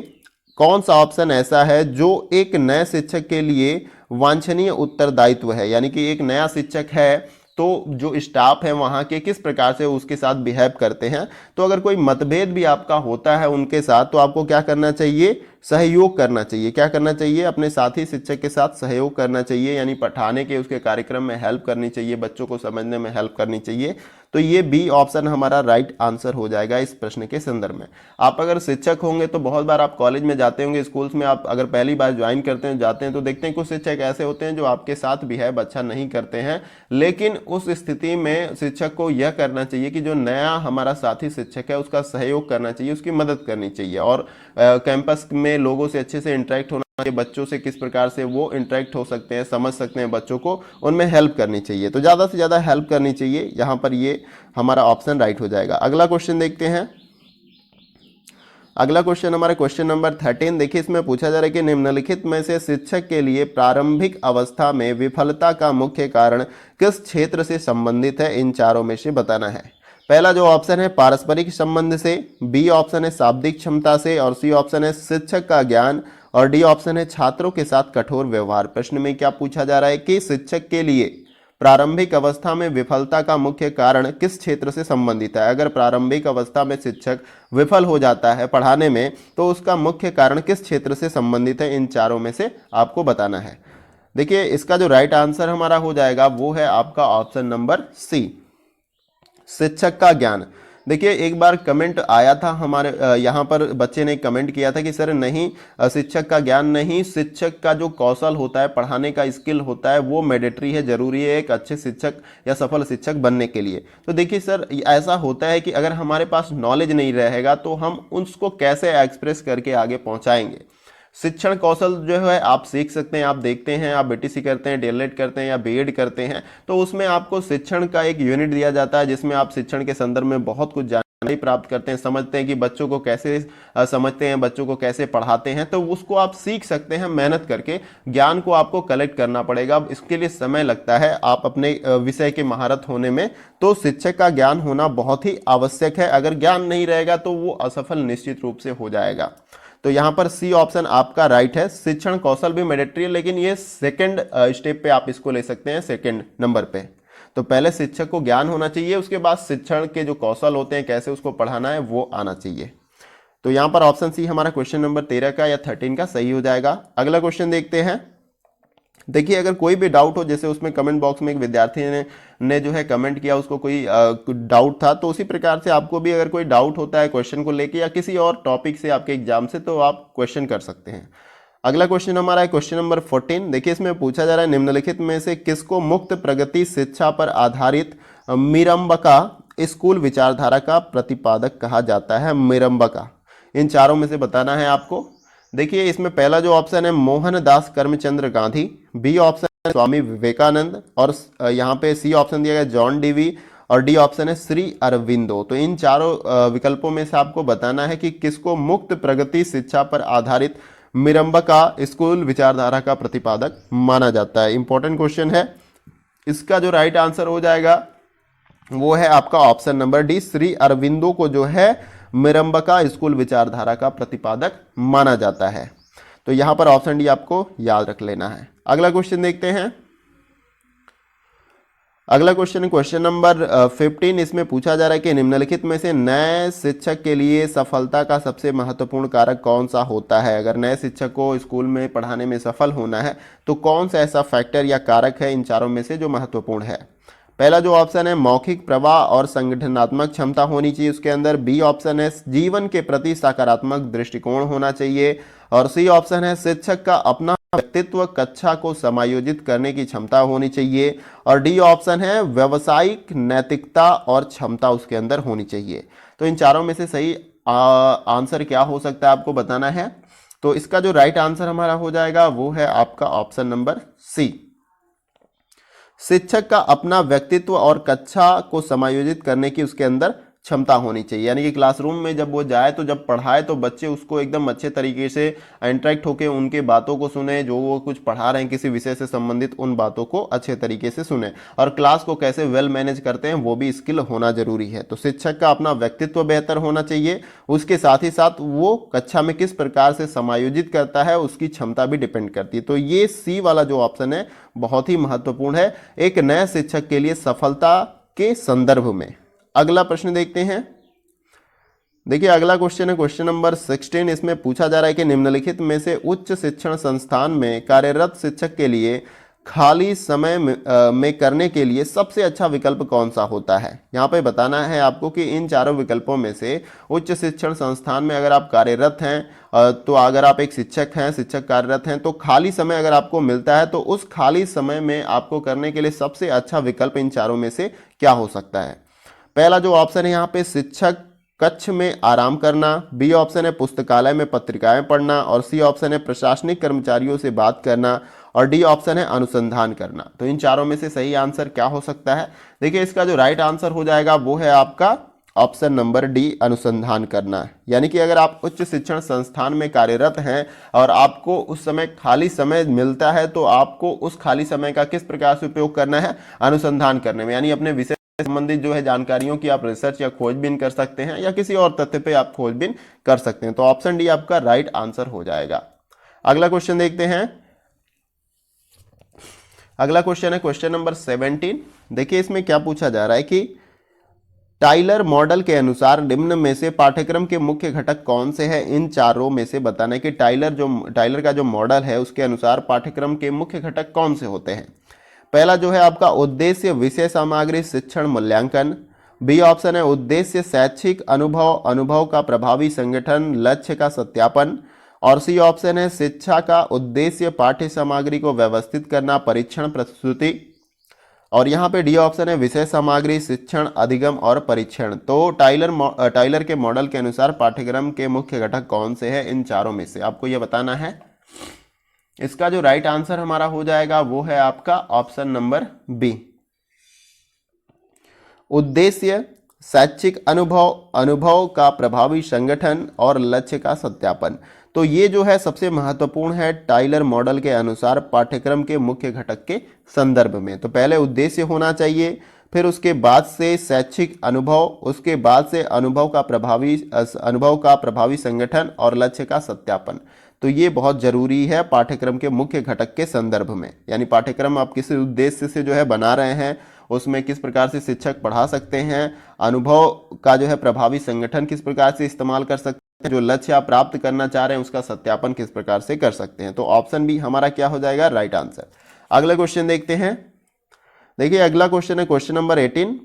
कौन सा ऑप्शन ऐसा है जो एक नए शिक्षक के लिए वांछनीय उत्तरदायित्व है, यानी कि एक नया शिक्षक है तो जो स्टाफ है वहाँ के किस प्रकार से उसके साथ बिहेव करते हैं। तो अगर कोई मतभेद भी आपका होता है उनके साथ तो आपको क्या करना चाहिए, सहयोग करना चाहिए। क्या करना चाहिए, अपने साथी शिक्षक के साथ सहयोग करना चाहिए, यानी पढ़ाने के उसके कार्यक्रम में हेल्प करनी चाहिए, बच्चों को समझने में हेल्प करनी चाहिए। तो ये बी ऑप्शन हमारा राइट आंसर हो जाएगा इस प्रश्न के संदर्भ में। आप अगर शिक्षक होंगे तो बहुत बार आप कॉलेज में जाते होंगे, स्कूल्स में आप अगर पहली बार ज्वाइन करते हैं जाते हैं तो देखते हैं कुछ शिक्षक ऐसे होते हैं जो आपके साथ बिहेव अच्छा नहीं करते हैं। लेकिन उस स्थिति में शिक्षक को यह करना चाहिए कि जो नया हमारा साथी शिक्षक है उसका सहयोग करना चाहिए, उसकी मदद करनी चाहिए, और कैंपस में लोगों से अच्छे से इंटरेक्ट होना चाहिए, बच्चों से किस प्रकार से वो इंटरेक्ट हो सकते हैं, समझ सकते हैं बच्चों को, उनमें हेल्प करनी चाहिए। तो ज़्यादा से ज़्यादा हेल्प करनी चाहिए, यहाँ पर ये हमारा ऑप्शन राइट हो जाएगा। अगला क्वेश्चन देखते हैं। अगला क्वेश्चन हमारा क्वेश्चन नंबर 13। देखिए इसमें पूछा जा रहा है कि निम्नलिखित में से शिक्षक के लिए प्रारंभिक अवस्था में विफलता का मुख्य कारण किस क्षेत्र से संबंधित है, इन चारों में से बताना है। पहला जो ऑप्शन है पारस्परिक संबंध से, बी ऑप्शन है शाब्दिक क्षमता से, और सी ऑप्शन है शिक्षक का ज्ञान, और डी ऑप्शन है छात्रों के साथ कठोर व्यवहार। प्रश्न में क्या पूछा जा रहा है कि शिक्षक के लिए प्रारंभिक अवस्था में विफलता का मुख्य कारण किस क्षेत्र से संबंधित है। अगर प्रारंभिक अवस्था में शिक्षक विफल हो जाता है पढ़ाने में तो उसका मुख्य कारण किस क्षेत्र से संबंधित है, इन चारों में से आपको बताना है। देखिए इसका जो राइट आंसर हमारा हो जाएगा वो है आपका ऑप्शन नंबर सी, शिक्षक का ज्ञान। देखिए एक बार कमेंट आया था हमारे यहाँ पर, बच्चे ने कमेंट किया था कि सर नहीं, शिक्षक का ज्ञान नहीं, शिक्षक का जो कौशल होता है, पढ़ाने का स्किल होता है वो मैंडेटरी है, जरूरी है एक अच्छे शिक्षक या सफल शिक्षक बनने के लिए। तो देखिए सर ऐसा होता है कि अगर हमारे पास नॉलेज नहीं रहेगा तो हम उसको कैसे एक्सप्रेस करके आगे पहुँचाएंगे। शिक्षण कौशल जो है आप सीख सकते हैं, आप देखते हैं, आप बीटीसी करते हैं, डीएलएड करते हैं या बीएड करते हैं तो उसमें आपको शिक्षण का एक यूनिट दिया जाता है जिसमें आप शिक्षण के संदर्भ में बहुत कुछ जानकारी प्राप्त करते हैं, समझते हैं कि बच्चों को कैसे समझते हैं, बच्चों को कैसे पढ़ाते हैं, तो उसको आप सीख सकते हैं मेहनत करके। ज्ञान को आपको कलेक्ट करना पड़ेगा, इसके लिए समय लगता है आप अपने विषय की महारत होने में। तो शिक्षक का ज्ञान होना बहुत ही आवश्यक है, अगर ज्ञान नहीं रहेगा तो वो असफल निश्चित रूप से हो जाएगा। तो यहाँ पर सी ऑप्शन आपका राइट है, शिक्षण कौशल भी मैंडेटरी है लेकिन ये सेकंड स्टेप पे आप इसको ले सकते हैं, सेकंड नंबर पे। तो पहले शिक्षक को ज्ञान होना चाहिए, उसके बाद शिक्षण के जो कौशल होते हैं कैसे उसको पढ़ाना है वो आना चाहिए। तो यहाँ पर ऑप्शन सी हमारा क्वेश्चन नंबर 13 का या 13 का सही हो जाएगा। अगला क्वेश्चन देखते हैं। देखिए अगर कोई भी डाउट हो, जैसे उसमें कमेंट बॉक्स में एक विद्यार्थी ने जो है कमेंट किया, उसको कोई डाउट था, तो उसी प्रकार से आपको भी अगर कोई डाउट होता है क्वेश्चन को लेके या किसी और टॉपिक से आपके एग्जाम से, तो आप क्वेश्चन कर सकते हैं। अगला क्वेश्चन हमारा है क्वेश्चन नंबर 14। देखिए इसमें पूछा जा रहा है निम्नलिखित में से किसको मुक्त प्रगति शिक्षा पर आधारित मिरम्बका स्कूल विचारधारा का प्रतिपादक कहा जाता है। मिरम्बका, इन चारों में से बताना है आपको। देखिए इसमें पहला जो ऑप्शन है मोहनदास करमचंद्र गांधी, बी ऑप्शन है स्वामी विवेकानंद, और यहाँ पे सी ऑप्शन दिया गया जॉन डीवी, और डी ऑप्शन है श्री अरविंदो। तो इन चारों विकल्पों में से आपको बताना है कि किसको मुक्त प्रगति शिक्षा पर आधारित मिरम्बका स्कूल विचारधारा का प्रतिपादक माना जाता है। इंपॉर्टेंट क्वेश्चन है। इसका जो राइट आंसर हो जाएगा वो है आपका option number D, Shri Aurobindo को जो है मिरम्बका स्कूल विचारधारा का प्रतिपादक माना जाता है। तो यहां पर ऑप्शन डी आपको याद रख लेना है। अगला क्वेश्चन देखते हैं। अगला क्वेश्चन क्वेश्चन नंबर 15। इसमें पूछा जा रहा है कि निम्नलिखित में से नए शिक्षक के लिए सफलता का सबसे महत्वपूर्ण कारक कौन सा होता है। अगर नए शिक्षक को स्कूल में पढ़ाने में सफल होना है तो कौन सा ऐसा फैक्टर या कारक है इन चारों में से जो महत्वपूर्ण है। पहला जो ऑप्शन है मौखिक प्रवाह और संगठनात्मक क्षमता होनी चाहिए उसके अंदर, बी ऑप्शन है जीवन के प्रति सकारात्मक दृष्टिकोण होना चाहिए, और सी ऑप्शन है शिक्षक का अपना व्यक्तित्व कक्षा को समायोजित करने की क्षमता होनी चाहिए, और डी ऑप्शन है व्यवसायिक नैतिकता और क्षमता उसके अंदर होनी चाहिए। तो इन चारों में से सही आंसर क्या हो सकता है आपको बताना है। तो इसका जो राइट आंसर हमारा हो जाएगा वो है आपका ऑप्शन नंबर सी, शिक्षक का अपना व्यक्तित्व और कक्षा को समायोजित करने की उसके अंदर क्षमता होनी चाहिए, यानी कि क्लासरूम में जब वो जाए तो जब पढ़ाए तो बच्चे उसको एकदम अच्छे तरीके से इंटरेक्ट होकर उनके बातों को सुने, जो वो कुछ पढ़ा रहे हैं किसी विषय से संबंधित उन बातों को अच्छे तरीके से सुने, और क्लास को कैसे वेल मैनेज करते हैं वो भी स्किल होना जरूरी है। तो शिक्षक का अपना व्यक्तित्व बेहतर होना चाहिए, उसके साथ ही साथ वो कक्षा में किस प्रकार से समायोजित करता है उसकी क्षमता भी डिपेंड करती है। तो ये सी वाला जो ऑप्शन है बहुत ही महत्वपूर्ण है एक नए शिक्षक के लिए सफलता के संदर्भ में। अगला प्रश्न देखते हैं। देखिए अगला क्वेश्चन है क्वेश्चन नंबर 16। इसमें पूछा जा रहा है कि निम्नलिखित में से उच्च शिक्षण संस्थान में कार्यरत शिक्षक के लिए खाली समय में करने के लिए सबसे अच्छा विकल्प कौन सा होता है। यहाँ पे बताना है आपको कि इन चारों विकल्पों में से उच्च शिक्षण संस्थान में अगर आप कार्यरत हैं तो अगर आप एक शिक्षक हैं, शिक्षक कार्यरत हैं, तो खाली समय अगर आपको मिलता है तो उस खाली समय में आपको करने के लिए सबसे अच्छा विकल्प इन चारों में से क्या हो सकता है। पहला जो ऑप्शन है यहाँ पे शिक्षक कक्ष में आराम करना, बी ऑप्शन है पुस्तकालय में पत्रिकाएं पढ़ना, और सी ऑप्शन है प्रशासनिक कर्मचारियों से बात करना, और डी ऑप्शन है अनुसंधान करना। तो इन चारों में से सही आंसर क्या हो सकता है। देखिए इसका जो राइट आंसर हो जाएगा वो है आपका ऑप्शन नंबर डी, अनुसंधान करना। यानी कि अगर आप उच्च शिक्षण संस्थान में कार्यरत हैं और आपको उस समय खाली समय मिलता है तो आपको उस खाली समय का किस प्रकार से उपयोग करना है, अनुसंधान करने में, यानी अपने विषय संबंधित जो है जानकारियों की आप रिसर्च या खोजबीन कर सकते हैं या किसी और तथ्य पे आप खोजबीन कर सकते हैं। तो ऑप्शन डी आपका राइट आंसर हो जाएगा। अगला क्वेश्चन देखते हैं। अगला क्वेश्चन है क्वेश्चन नंबर 17। देखिए इसमें क्या पूछा जा रहा है कि टाइलर मॉडल के अनुसार निम्न में से पाठ्यक्रम के मुख्य घटक कौन से हैं। इन चारों में से बताना है कि टाइलर का जो मॉडल है उसके अनुसार पाठ्यक्रम के मुख्य घटक कौन से होते हैं। पहला जो है आपका उद्देश्य विषय सामग्री शिक्षण मूल्यांकन, बी ऑप्शन है उद्देश्य शैक्षिक अनुभव का प्रभावी संगठन लक्ष्य का सत्यापन, और सी ऑप्शन है शिक्षा का उद्देश्य पाठ्य सामग्री को व्यवस्थित करना परीक्षण प्रस्तुति, और यहाँ पे डी ऑप्शन है विषय सामग्री शिक्षण अधिगम और परीक्षण। तो टाइलर के मॉडल के अनुसार पाठ्यक्रम के मुख्य घटक कौन से हैं। इन चारों में से आपको यह बताना है। इसका जो राइट आंसर हमारा हो जाएगा वो है आपका ऑप्शन नंबर बी, उद्देश्य शैक्षिक अनुभव का प्रभावी संगठन और लक्ष्य का सत्यापन। तो ये जो है सबसे महत्वपूर्ण है टाइलर मॉडल के अनुसार पाठ्यक्रम के मुख्य घटक के संदर्भ में। तो पहले उद्देश्य होना चाहिए, फिर उसके बाद से शैक्षिक अनुभव, उसके बाद से अनुभव का प्रभावी संगठन और लक्ष्य का सत्यापन। तो ये बहुत जरूरी है पाठ्यक्रम के मुख्य घटक के संदर्भ में, यानी पाठ्यक्रम आप किसी उद्देश्य से जो है बना रहे हैं, उसमें किस प्रकार से शिक्षक पढ़ा सकते हैं, अनुभव का जो है प्रभावी संगठन किस प्रकार से इस्तेमाल कर सकते हैं, जो लक्ष्य आप प्राप्त करना चाह रहे हैं उसका सत्यापन किस प्रकार से कर सकते हैं। तो ऑप्शन बी हमारा क्या हो जाएगा, राइट आंसर। अगला क्वेश्चन देखते हैं। देखिए अगला क्वेश्चन है क्वेश्चन नंबर 18।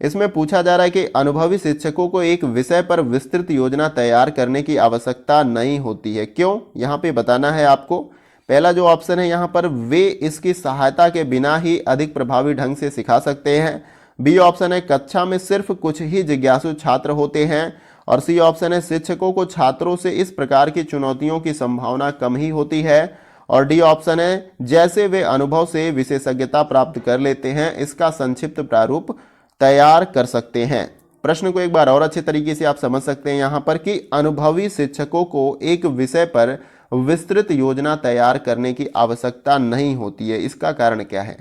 इसमें पूछा जा रहा है कि अनुभवी शिक्षकों को एक विषय पर विस्तृत योजना तैयार करने की आवश्यकता नहीं होती है, क्यों, यहाँ पे बताना है आपको। पहला जो ऑप्शन है यहाँ पर वे इसकी सहायता के बिना ही अधिक प्रभावी ढंग से सिखा सकते हैं, बी ऑप्शन है कक्षा में सिर्फ कुछ ही जिज्ञासु छात्र होते हैं, और सी ऑप्शन है शिक्षकों को छात्रों से इस प्रकार की चुनौतियों की संभावना कम ही होती है, और डी ऑप्शन है जैसे वे अनुभव से विशेषज्ञता प्राप्त कर लेते हैं इसका संक्षिप्त प्रारूप तैयार कर सकते हैं। प्रश्न को एक बार और अच्छे तरीके से आप समझ सकते हैं यहाँ पर कि अनुभवी शिक्षकों को एक विषय पर विस्तृत योजना तैयार करने की आवश्यकता नहीं होती है। इसका कारण क्या है,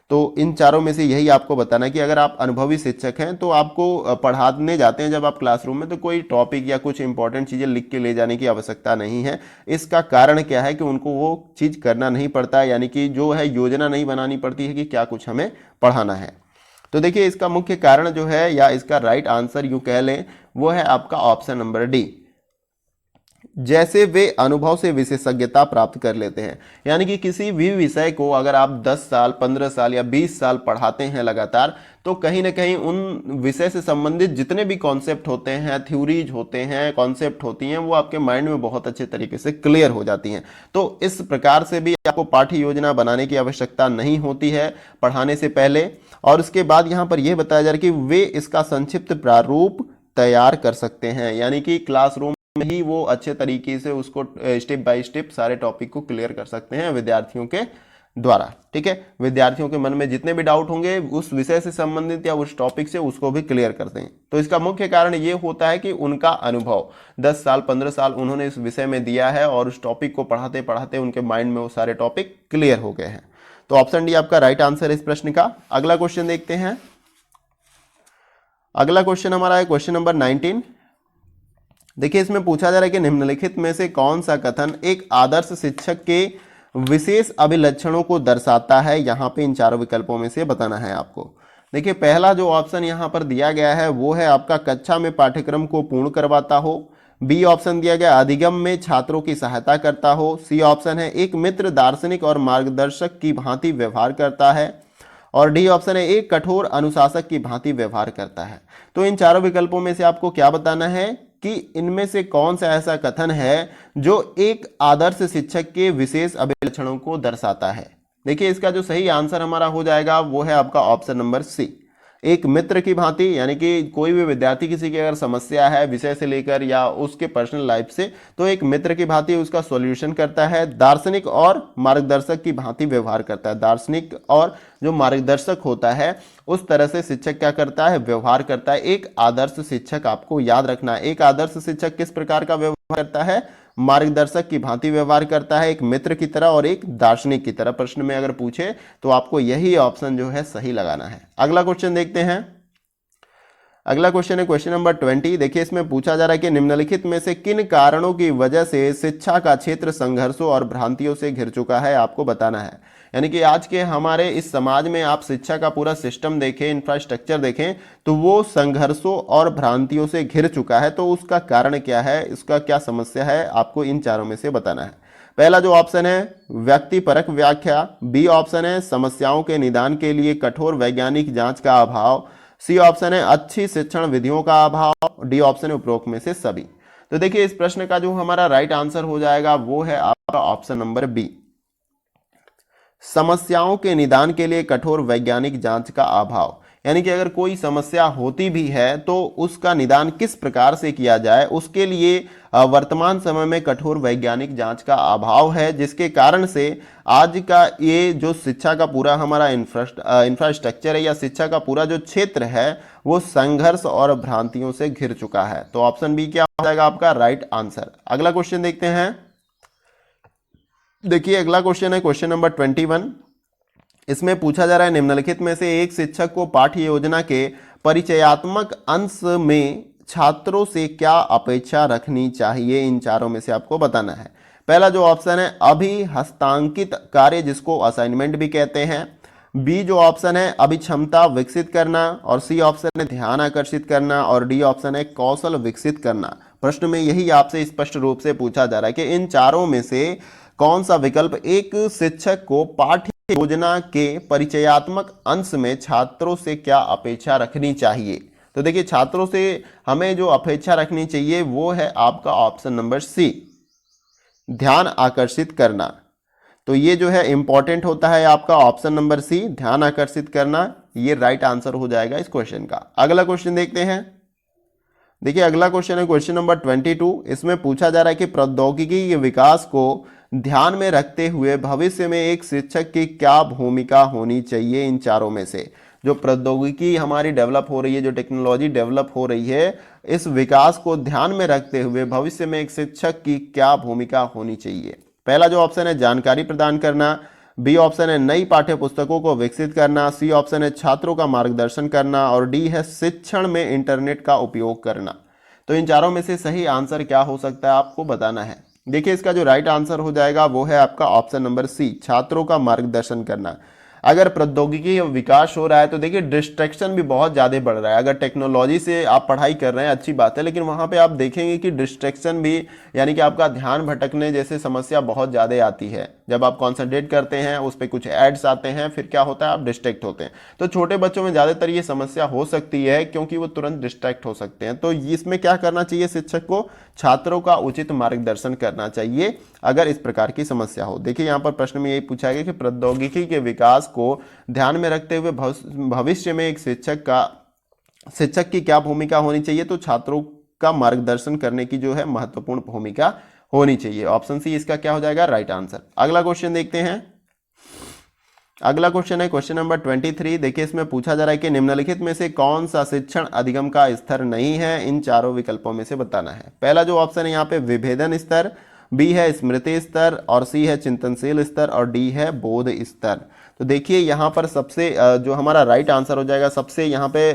तो इन चारों में से यही आपको बताना है कि अगर आप अनुभवी शिक्षक हैं तो आपको पढ़ाने जाते हैं जब आप क्लासरूम में, तो कोई टॉपिक या कुछ इंपॉर्टेंट चीज़ें लिख के ले जाने की आवश्यकता नहीं है। इसका कारण क्या है कि उनको वो चीज़ करना नहीं पड़ता है, यानी कि जो है योजना नहीं बनानी पड़ती है कि क्या कुछ हमें पढ़ाना है। तो देखिए इसका मुख्य कारण जो है या इसका राइट आंसर यूं कह लें वो है आपका ऑप्शन नंबर डी, जैसे वे अनुभव से विशेषज्ञता प्राप्त कर लेते हैं। यानी कि किसी भी विषय को अगर आप 10 साल 15 साल या 20 साल पढ़ाते हैं लगातार, तो कहीं ना कहीं उन विषय से संबंधित जितने भी कॉन्सेप्ट होते हैं, थ्योरीज होते हैं, कॉन्सेप्ट होती हैं, वो आपके माइंड में बहुत अच्छे तरीके से क्लियर हो जाती हैं। तो इस प्रकार से भी आपको पाठ्य योजना बनाने की आवश्यकता नहीं होती है पढ़ाने से पहले। और उसके बाद यहाँ पर यह बताया जा रहा है कि वे इसका संक्षिप्त प्रारूप तैयार कर सकते हैं, यानी कि क्लासरूम में ही वो अच्छे तरीके से उसको स्टेप बाय स्टेप सारे टॉपिक को क्लियर कर सकते हैं विद्यार्थियों के द्वारा। ठीक है, विद्यार्थियों के मन में जितने भी डाउट होंगे उस विषय से संबंधित या उस टॉपिक से, उसको भी क्लियर करते हैं। तो इसका मुख्य कारण ये होता है कि उनका अनुभव 10 साल 15 साल उन्होंने इस विषय में दिया है और उस टॉपिक को पढ़ाते पढ़ाते उनके माइंड में वो सारे टॉपिक क्लियर हो गए हैं। तो ऑप्शन डी आपका राइट आंसर है इस प्रश्न का। अगला क्वेश्चन देखते हैं। अगला क्वेश्चन हमारा है क्वेश्चन नंबर 19। देखिए, इसमें पूछा जा रहा है कि निम्नलिखित में से कौन सा कथन एक आदर्श शिक्षक के विशेष अभिलक्षणों को दर्शाता है। यहां पे इन चारों विकल्पों में से बताना है आपको। देखिए, पहला जो ऑप्शन यहां पर दिया गया है वो है आपका कक्षा में पाठ्यक्रम को पूर्ण करवाता हो। बी ऑप्शन दिया गया अधिगम में छात्रों की सहायता करता हो। सी ऑप्शन है एक मित्र दार्शनिक और मार्गदर्शक की भांति व्यवहार करता है। और डी ऑप्शन है एक कठोर अनुशासक की भांति व्यवहार करता है। तो इन चारों विकल्पों में से आपको क्या बताना है कि इनमें से कौन सा ऐसा कथन है जो एक आदर्श शिक्षक के विशेष अभिलक्षणों को दर्शाता है। देखिए, इसका जो सही आंसर हमारा हो जाएगा वो है आपका ऑप्शन नंबर सी, एक मित्र की भांति। यानी कि कोई भी विद्यार्थी किसी की अगर समस्या है विषय से लेकर या उसके पर्सनल लाइफ से, तो एक मित्र की भांति उसका सॉल्यूशन करता है। दार्शनिक और मार्गदर्शक की भांति व्यवहार करता है। दार्शनिक और जो मार्गदर्शक होता है उस तरह से शिक्षक क्या करता है, व्यवहार करता है। एक आदर्श शिक्षक, आपको याद रखना है, एक आदर्श शिक्षक किस प्रकार का व्यवहार करता है, मार्गदर्शक की भांति व्यवहार करता है, एक मित्र की तरह और एक दार्शनिक की तरह। प्रश्न में अगर पूछे तो आपको यही ऑप्शन जो है सही लगाना है। अगला क्वेश्चन देखते हैं। अगला क्वेश्चन है क्वेश्चन नंबर 20। देखिए, इसमें पूछा जा रहा है कि निम्नलिखित में से किन कारणों की वजह से शिक्षा का क्षेत्र संघर्षों और भ्रांतियों से घिर चुका है, आपको बताना है। यानी कि आज के हमारे इस समाज में आप शिक्षा का पूरा सिस्टम देखें, इंफ्रास्ट्रक्चर देखें, तो वो संघर्षों और भ्रांतियों से घिर चुका है। तो उसका कारण क्या है, इसका क्या समस्या है, आपको इन चारों में से बताना है। पहला जो ऑप्शन है व्यक्तिपरक व्याख्या। बी ऑप्शन है समस्याओं के निदान के लिए कठोर वैज्ञानिक जांच का अभाव। सी ऑप्शन है अच्छी शिक्षण विधियों का अभाव। डी ऑप्शन है उपरोक्त में से सभी। तो देखिए, इस प्रश्न का जो हमारा राइट आंसर हो जाएगा वो है आपका ऑप्शन नंबर बी, समस्याओं के निदान के लिए कठोर वैज्ञानिक जांच का अभाव। यानी कि अगर कोई समस्या होती भी है तो उसका निदान किस प्रकार से किया जाए, उसके लिए वर्तमान समय में कठोर वैज्ञानिक जांच का अभाव है, जिसके कारण से आज का ये जो शिक्षा का पूरा हमारा इंफ्रास्ट्रक्चर है या शिक्षा का पूरा जो क्षेत्र है वो संघर्ष और भ्रांतियों से घिर चुका है। तो ऑप्शन बी क्या हो जाएगा आपका राइट आंसर। अगला क्वेश्चन देखते हैं। देखिए, अगला क्वेश्चन है क्वेश्चन नंबर 21। इसमें पूछा जा रहा है निम्नलिखित में से एक शिक्षक को पाठ्य योजना के परिचयात्मक अंश में छात्रों से क्या अपेक्षा रखनी चाहिए। इन चारों में से आपको बताना है। पहला जो ऑप्शन है अभी हस्तांकित कार्य, जिसको असाइनमेंट भी कहते हैं। बी जो ऑप्शन है अभिक्षमता विकसित करना। और सी ऑप्शन है ध्यान आकर्षित करना। और डी ऑप्शन है कौशल विकसित करना। प्रश्न में यही आपसे स्पष्ट रूप से पूछा जा रहा है कि इन चारों में से कौन सा विकल्प एक शिक्षक को पाठ्य योजना के परिचयात्मक अंश में छात्रों से क्या अपेक्षा रखनी चाहिए। तो देखिए, छात्रों से हमें जो अपेक्षा रखनी चाहिए वो है आपका ऑप्शन नंबर सी, ध्यान आकर्षित करना। तो ये जो है इंपॉर्टेंट होता है आपका ऑप्शन नंबर सी, ध्यान आकर्षित करना। ये राइट आंसर हो जाएगा इस क्वेश्चन का। अगला क्वेश्चन देखते हैं। देखिए, अगला क्वेश्चन है क्वेश्चन नंबर 22। इसमें पूछा जा रहा है कि प्रौद्योगिकी के विकास को ध्यान में रखते हुए भविष्य में एक शिक्षक की क्या भूमिका होनी चाहिए। इन चारों में से जो प्रौद्योगिकी हमारी डेवलप हो रही है, जो टेक्नोलॉजी डेवलप हो रही है, इस विकास को ध्यान में रखते हुए भविष्य में एक शिक्षक की क्या भूमिका होनी चाहिए। पहला जो ऑप्शन है जानकारी प्रदान करना। बी ऑप्शन है नई पाठ्य पुस्तकों को विकसित करना। सी ऑप्शन है छात्रों का मार्गदर्शन करना। और डी है शिक्षण में इंटरनेट का उपयोग करना। तो इन चारों में से सही आंसर क्या हो सकता है, आपको बताना है। देखिए, इसका जो राइट आंसर हो जाएगा वो है आपका ऑप्शन नंबर सी, छात्रों का मार्गदर्शन करना। अगर प्रौद्योगिकी विकास हो रहा है तो देखिए डिस्ट्रैक्शन भी बहुत ज़्यादा बढ़ रहा है। अगर टेक्नोलॉजी से आप पढ़ाई कर रहे हैं अच्छी बात है, लेकिन वहाँ पे आप देखेंगे कि डिस्ट्रैक्शन भी, यानी कि आपका ध्यान भटकने जैसे समस्या बहुत ज़्यादा आती है। जब आप कॉन्सेंट्रेट करते हैं उस पर कुछ एड्स आते हैं, फिर क्या होता है, आप डिस्ट्रैक्ट होते हैं। तो छोटे बच्चों में ज़्यादातर ये समस्या हो सकती है क्योंकि वो तुरंत डिस्ट्रैक्ट हो सकते हैं। तो इसमें क्या करना चाहिए, शिक्षक को छात्रों का उचित मार्गदर्शन करना चाहिए अगर इस प्रकार की समस्या हो। देखिए, यहाँ पर प्रश्न में यही पूछा गया कि प्रौद्योगिकी के विकास को ध्यान में रखते हुए भविष्य में एक शिक्षक की क्या भूमिका होनी चाहिए। तो छात्रों का मार्गदर्शन करने की जो है महत्वपूर्ण भूमिका होनी चाहिए। ऑप्शन सी इसका क्या हो जाएगा, राइट आंसर। अगला क्वेश्चन देखते हैं। अगला क्वेश्चन है क्वेश्चन नंबर 23। देखिए इसमें पूछा जा रहा है कि निम्नलिखित में से कौन सा शिक्षण अधिगम का स्तर नहीं है, इन चारों विकल्पों में से बताना है। पहला जो ऑप्शन है यहाँ पे विभेदन स्तर, बी है स्मृति स्तर, और सी है चिंतनशील स्तर, और डी है बोध स्तर। तो देखिए यहाँ पर सबसे जो हमारा राइट आंसर हो जाएगा, सबसे यहाँ पे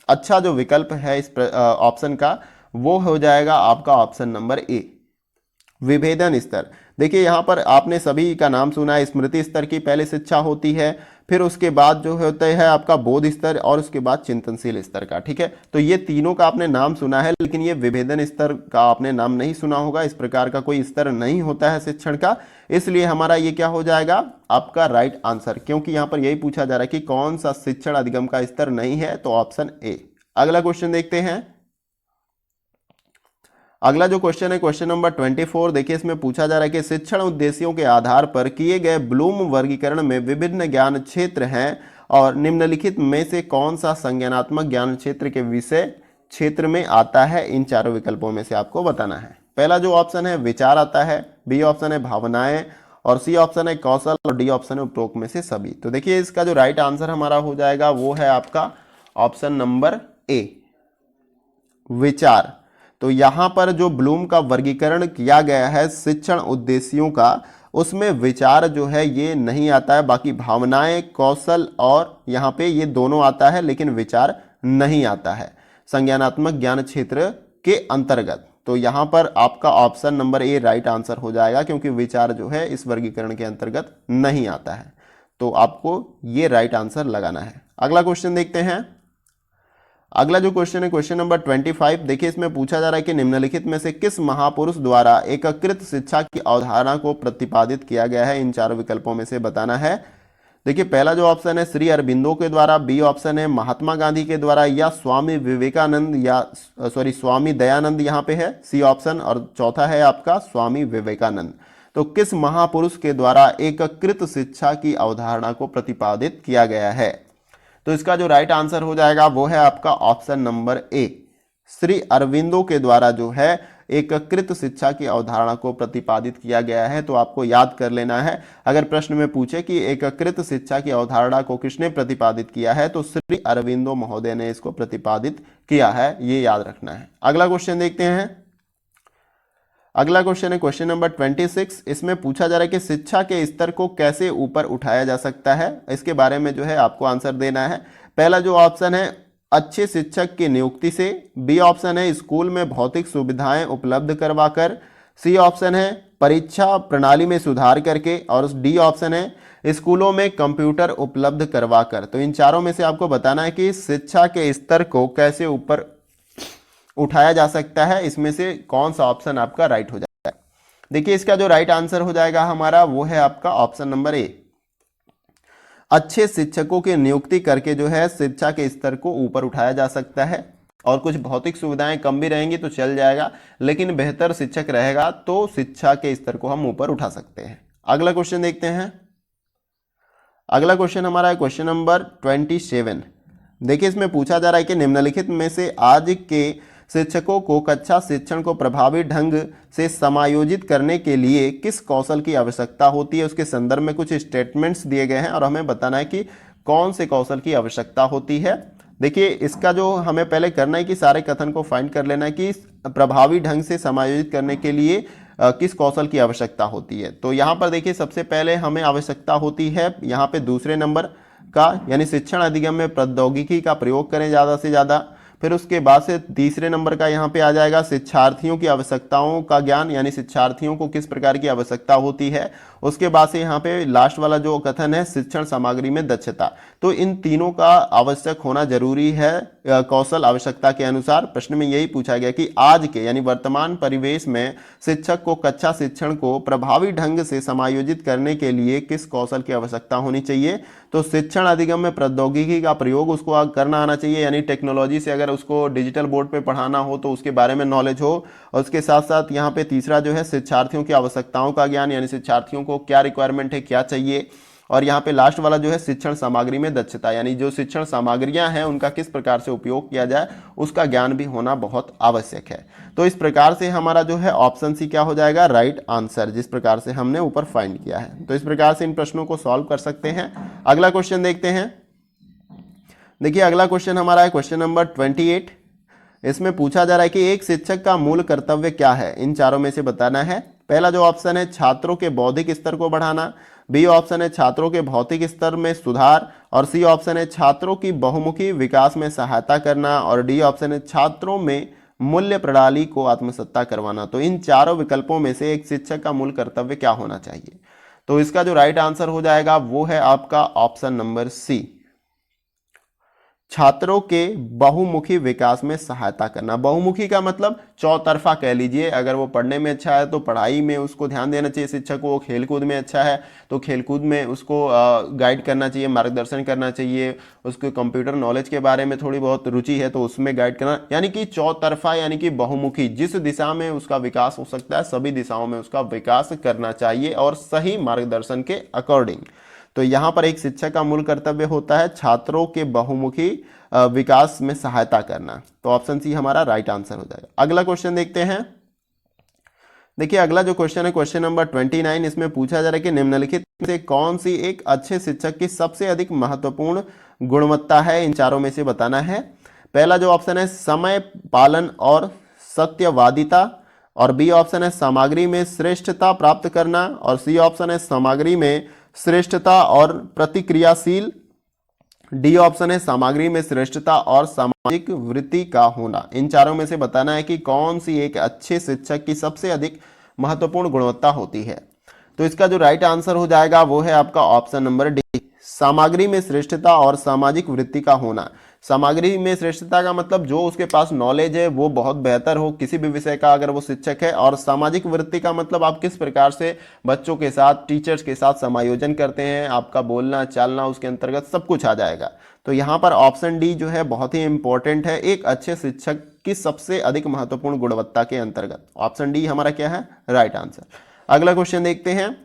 अच्छा जो विकल्प है इस ऑप्शन का, वो हो जाएगा आपका ऑप्शन नंबर ए, विभेदन स्तर। देखिए यहाँ पर आपने सभी का नाम सुना है, स्मृति स्तर की पहले शिक्षा होती है, फिर उसके बाद जो होता है आपका बोध स्तर, और उसके बाद चिंतनशील स्तर का। ठीक है, तो ये तीनों का आपने नाम सुना है, लेकिन ये विभेदन स्तर का आपने नाम नहीं सुना होगा। इस प्रकार का कोई स्तर नहीं होता है शिक्षण का, इसलिए हमारा ये क्या हो जाएगा, आपका राइट आंसर, क्योंकि यहाँ पर यही पूछा जा रहा है कि कौन सा शिक्षण अधिगम का स्तर नहीं है, तो ऑप्शन ए। अगला क्वेश्चन देखते हैं। अगला जो क्वेश्चन है क्वेश्चन नंबर 24। देखिए इसमें पूछा जा रहा है कि शिक्षण उद्देश्यों के आधार पर किए गए ब्लूम वर्गीकरण में विभिन्न ज्ञान क्षेत्र हैं, और निम्नलिखित में से कौन सा संज्ञानात्मक ज्ञान क्षेत्र के विषय क्षेत्र में आता है, इन चारों विकल्पों में से आपको बताना है। पहला जो ऑप्शन है विचार आता है, बी ऑप्शन है भावनाएं, और सी ऑप्शन है कौशल, और डी ऑप्शन है उपरोक्त में से सभी। तो देखिए इसका जो राइट आंसर हमारा हो जाएगा वो है आपका ऑप्शन नंबर ए, विचार। तो यहाँ पर जो ब्लूम का वर्गीकरण किया गया है शिक्षण उद्देश्यों का, उसमें विचार जो है ये नहीं आता है, बाकी भावनाएं, कौशल और यहाँ पे ये दोनों आता है, लेकिन विचार नहीं आता है संज्ञानात्मक ज्ञान क्षेत्र के अंतर्गत। तो यहाँ पर आपका option number A right answer हो जाएगा, क्योंकि विचार जो है इस वर्गीकरण के अंतर्गत नहीं आता है। तो आपको ये राइट आंसर लगाना है। अगला क्वेश्चन देखते हैं। अगला जो क्वेश्चन है क्वेश्चन नंबर 25। देखिए इसमें पूछा जा रहा है कि निम्नलिखित में से किस महापुरुष द्वारा एकीकृत शिक्षा की अवधारणा को प्रतिपादित किया गया है, इन चारों विकल्पों में से बताना है। देखिए पहला जो ऑप्शन है श्री अरबिंदो के द्वारा, बी ऑप्शन है महात्मा गांधी के द्वारा, या स्वामी विवेकानंद, या स्वामी दयानंद यहाँ पे है सी ऑप्शन, और चौथा है आपका स्वामी विवेकानंद। तो किस महापुरुष के द्वारा एकीकृत शिक्षा की अवधारणा को प्रतिपादित किया गया है, तो इसका जो राइट आंसर हो जाएगा वो है आपका option number A, Shri Aurobindo के द्वारा जो है एकीकृत शिक्षा की अवधारणा को प्रतिपादित किया गया है। तो आपको याद कर लेना है, अगर प्रश्न में पूछे कि एकीकृत शिक्षा की अवधारणा को किसने प्रतिपादित किया है, तो श्री अरविंदो महोदय ने इसको प्रतिपादित किया है, ये याद रखना है। अगला क्वेश्चन देखते हैं। अगला क्वेश्चन है क्वेश्चन नंबर 26। इसमें पूछा जा रहा है कि शिक्षा के स्तर को कैसे ऊपर उठाया जा सकता है, इसके बारे में जो है आपको आंसर देना है। पहला जो ऑप्शन है अच्छे शिक्षक की नियुक्ति से, बी ऑप्शन है स्कूल में भौतिक सुविधाएं उपलब्ध करवाकर, सी ऑप्शन है परीक्षा प्रणाली में सुधार करके, और डी ऑप्शन है स्कूलों में कंप्यूटर उपलब्ध करवाकर। तो इन चारों में से आपको बताना है कि शिक्षा के स्तर को कैसे ऊपर उठाया जा सकता है, इसमें से कौन सा ऑप्शन आपका राइट हो जाएगा। देखिए इसका जो राइट आंसर हो जाएगा हमारा वो है आपका ऑप्शन नंबर ए, अच्छे शिक्षकों की नियुक्ति करके जो है शिक्षा के स्तर को ऊपर उठाया जा सकता है। और कुछ भौतिक सुविधाएं कम भी रहेंगी तो चल जाएगा, लेकिन बेहतर शिक्षक रहेगा तो शिक्षा के स्तर को हम ऊपर उठा सकते हैं। अगला क्वेश्चन देखते हैं। अगला क्वेश्चन हमारा है क्वेश्चन नंबर 27। देखिए इसमें पूछा जा रहा है कि निम्नलिखित में से आज के शिक्षकों को कक्षा शिक्षण को प्रभावी ढंग से समायोजित करने के लिए किस कौशल की आवश्यकता होती है, उसके संदर्भ में कुछ स्टेटमेंट्स दिए गए हैं और हमें बताना है कि कौन से कौशल की आवश्यकता होती है। देखिए इसका जो हमें पहले करना है कि सारे कथन को फाइंड कर लेना है कि प्रभावी ढंग से समायोजित करने के लिए किस कौशल की आवश्यकता होती है। तो यहाँ पर देखिए सबसे पहले हमें आवश्यकता होती है यहाँ पे दूसरे नंबर का, यानी शिक्षण अधिगम में प्रौद्योगिकी का प्रयोग करें ज़्यादा से ज़्यादा। फिर उसके बाद से तीसरे नंबर का यहाँ पे आ जाएगा शिक्षार्थियों की आवश्यकताओं का ज्ञान, यानी शिक्षार्थियों को किस प्रकार की आवश्यकता होती है। उसके बाद से यहाँ पे लास्ट वाला जो कथन है शिक्षण सामग्री में दक्षता। तो इन तीनों का आवश्यक होना जरूरी है कौशल आवश्यकता के अनुसार। प्रश्न में यही पूछा गया कि आज के यानी वर्तमान परिवेश में शिक्षक को कक्षा शिक्षण को प्रभावी ढंग से समायोजित करने के लिए किस कौशल की आवश्यकता होनी चाहिए। तो शिक्षण अधिगम में प्रौद्योगिकी का प्रयोग उसको करना आना चाहिए, यानी टेक्नोलॉजी से अगर उसको डिजिटल बोर्ड पे पढ़ाना हो तो उसके बारे में नॉलेज हो। और उसके साथ साथ यहाँ पे तीसरा जो है शिक्षार्थियों की आवश्यकताओं का ज्ञान, यानी शिक्षार्थियों को क्या रिक्वायरमेंट है, क्या चाहिए। और यहाँ पे लास्ट वाला जो है शिक्षण सामग्री में दक्षता, यानी जो शिक्षण सामग्रियां हैं उनका किस प्रकार से उपयोग किया जाए उसका ज्ञान भी होना बहुत आवश्यक है। तो इस प्रकार से हमारा जो है ऑप्शन सी क्या हो जाएगा, राइट आंसर, जिस प्रकार से हमने ऊपर फाइंड किया है। तो इस प्रकार से इन प्रश्नों को सॉल्व कर सकते हैं। अगला क्वेश्चन देखते हैं। देखिए अगला क्वेश्चन हमारा है क्वेश्चन नंबर 28। इसमें पूछा जा रहा है कि एक शिक्षक का मूल कर्तव्य क्या है, इन चारों में से बताना है। पहला जो ऑप्शन है छात्रों के बौद्धिक स्तर को बढ़ाना, बी ऑप्शन है छात्रों के भौतिक स्तर में सुधार, और सी ऑप्शन है छात्रों की बहुमुखी विकास में सहायता करना, और डी ऑप्शन है छात्रों में मूल्य प्रणाली को आत्मसत्ता करवाना। तो इन चारों विकल्पों में से एक शिक्षक का मूल कर्तव्य क्या होना चाहिए? तो इसका जो राइट आंसर हो जाएगा वो है आपका ऑप्शन नंबर सी, छात्रों के बहुमुखी विकास में सहायता करना। बहुमुखी का मतलब चौतरफा कह लीजिए, अगर वो पढ़ने में अच्छा है तो पढ़ाई में उसको ध्यान देना चाहिए शिक्षक को, खेलकूद में अच्छा है तो खेलकूद में उसको गाइड करना चाहिए, मार्गदर्शन करना चाहिए, उसको कंप्यूटर नॉलेज के बारे में थोड़ी बहुत रुचि है तो उसमें गाइड करना, यानी कि चौतरफा यानी कि बहुमुखी, जिस दिशा में उसका विकास हो सकता है सभी दिशाओं में उसका विकास करना चाहिए और सही मार्गदर्शन के अकॉर्डिंग। तो यहाँ पर एक शिक्षक का मूल कर्तव्य होता है छात्रों के बहुमुखी विकास में सहायता करना। तो ऑप्शन सी हमारा राइट आंसर हो जाएगा। अगला क्वेश्चन देखते हैं। देखिए अगला जो क्वेश्चन है क्वेश्चन नंबर 29। इसमें पूछा जा रहा है कि निम्नलिखित में से कौन सी एक अच्छे शिक्षक की सबसे अधिक महत्वपूर्ण गुणवत्ता है, इन चारों में से बताना है। पहला जो ऑप्शन है समय पालन और सत्यवादिता, और बी ऑप्शन है सामग्री में श्रेष्ठता प्राप्त करना, और सी ऑप्शन है सामग्री में श्रेष्ठता और प्रतिक्रियाशील, डी ऑप्शन है सामग्री में श्रेष्ठता और सामाजिक वृत्ति का होना। इन चारों में से बताना है कि कौन सी एक अच्छे शिक्षक की सबसे अधिक महत्वपूर्ण गुणवत्ता होती है। तो इसका जो राइट आंसर हो जाएगा वो है आपका ऑप्शन नंबर डी, सामग्री में श्रेष्ठता और सामाजिक वृत्ति का होना। सामग्री में श्रेष्ठता का मतलब जो उसके पास नॉलेज है वो बहुत बेहतर हो किसी भी विषय का अगर वो शिक्षक है, और सामाजिक वृत्ति का मतलब आप किस प्रकार से बच्चों के साथ टीचर्स के साथ समायोजन करते हैं, आपका बोलना चालना उसके अंतर्गत सब कुछ आ जाएगा। तो यहाँ पर ऑप्शन डी जो है बहुत ही इंपॉर्टेंट है एक अच्छे शिक्षक की सबसे अधिक महत्वपूर्ण गुणवत्ता के अंतर्गत। ऑप्शन डी हमारा क्या है, राइट आंसर। अगला क्वेश्चन देखते हैं।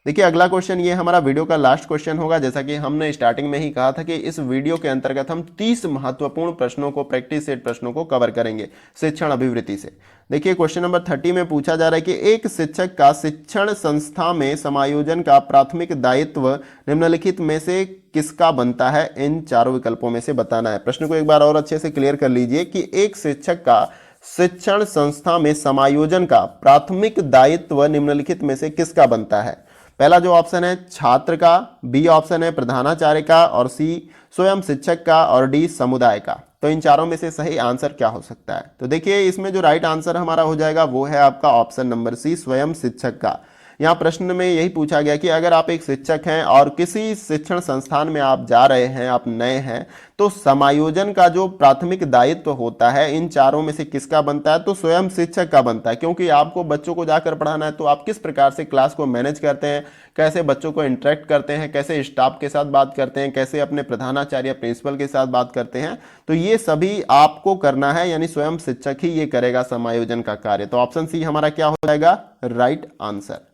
देखिए अगला क्वेश्चन ये हमारा वीडियो का लास्ट क्वेश्चन होगा। जैसा कि हमने स्टार्टिंग में ही कहा था कि इस वीडियो के अंतर्गत हम 30 महत्वपूर्ण प्रश्नों को, प्रैक्टिस सेट प्रश्नों को कवर करेंगे शिक्षण अभिवृत्ति से। देखिए क्वेश्चन नंबर 30 में पूछा जा रहा है कि एक शिक्षक का शिक्षण संस्था में समायोजन का प्राथमिक दायित्व निम्नलिखित में से किसका बनता है, इन चारों विकल्पों में से बताना है। प्रश्न को एक बार और अच्छे से क्लियर कर लीजिए कि एक शिक्षक का शिक्षण संस्था में समायोजन का प्राथमिक दायित्व निम्नलिखित में से किसका बनता है। पहला जो ऑप्शन है छात्र का, बी ऑप्शन है प्रधानाचार्य का, और सी स्वयं शिक्षक का, और डी समुदाय का। तो इन चारों में से सही आंसर क्या हो सकता है? तो देखिए इसमें जो राइट आंसर हमारा हो जाएगा वो है आपका ऑप्शन नंबर सी, स्वयं शिक्षक का। यहाँ प्रश्न में यही पूछा गया कि अगर आप एक शिक्षक हैं और किसी शिक्षण संस्थान में आप जा रहे हैं, आप नए हैं, तो समायोजन का जो प्राथमिक दायित्व होता है इन चारों में से किसका बनता है? तो स्वयं शिक्षक का बनता है, क्योंकि आपको बच्चों को जाकर पढ़ाना है। तो आप किस प्रकार से क्लास को मैनेज करते हैं, कैसे बच्चों को इंटरेक्ट करते हैं, कैसे स्टाफ के साथ बात करते हैं, कैसे अपने प्रधानाचार्य प्रिंसिपल के साथ बात करते हैं, तो ये सभी आपको करना है, यानी स्वयं शिक्षक ही ये करेगा समायोजन का कार्य। तो ऑप्शन सी हमारा क्या हो जाएगा, राइट आंसर।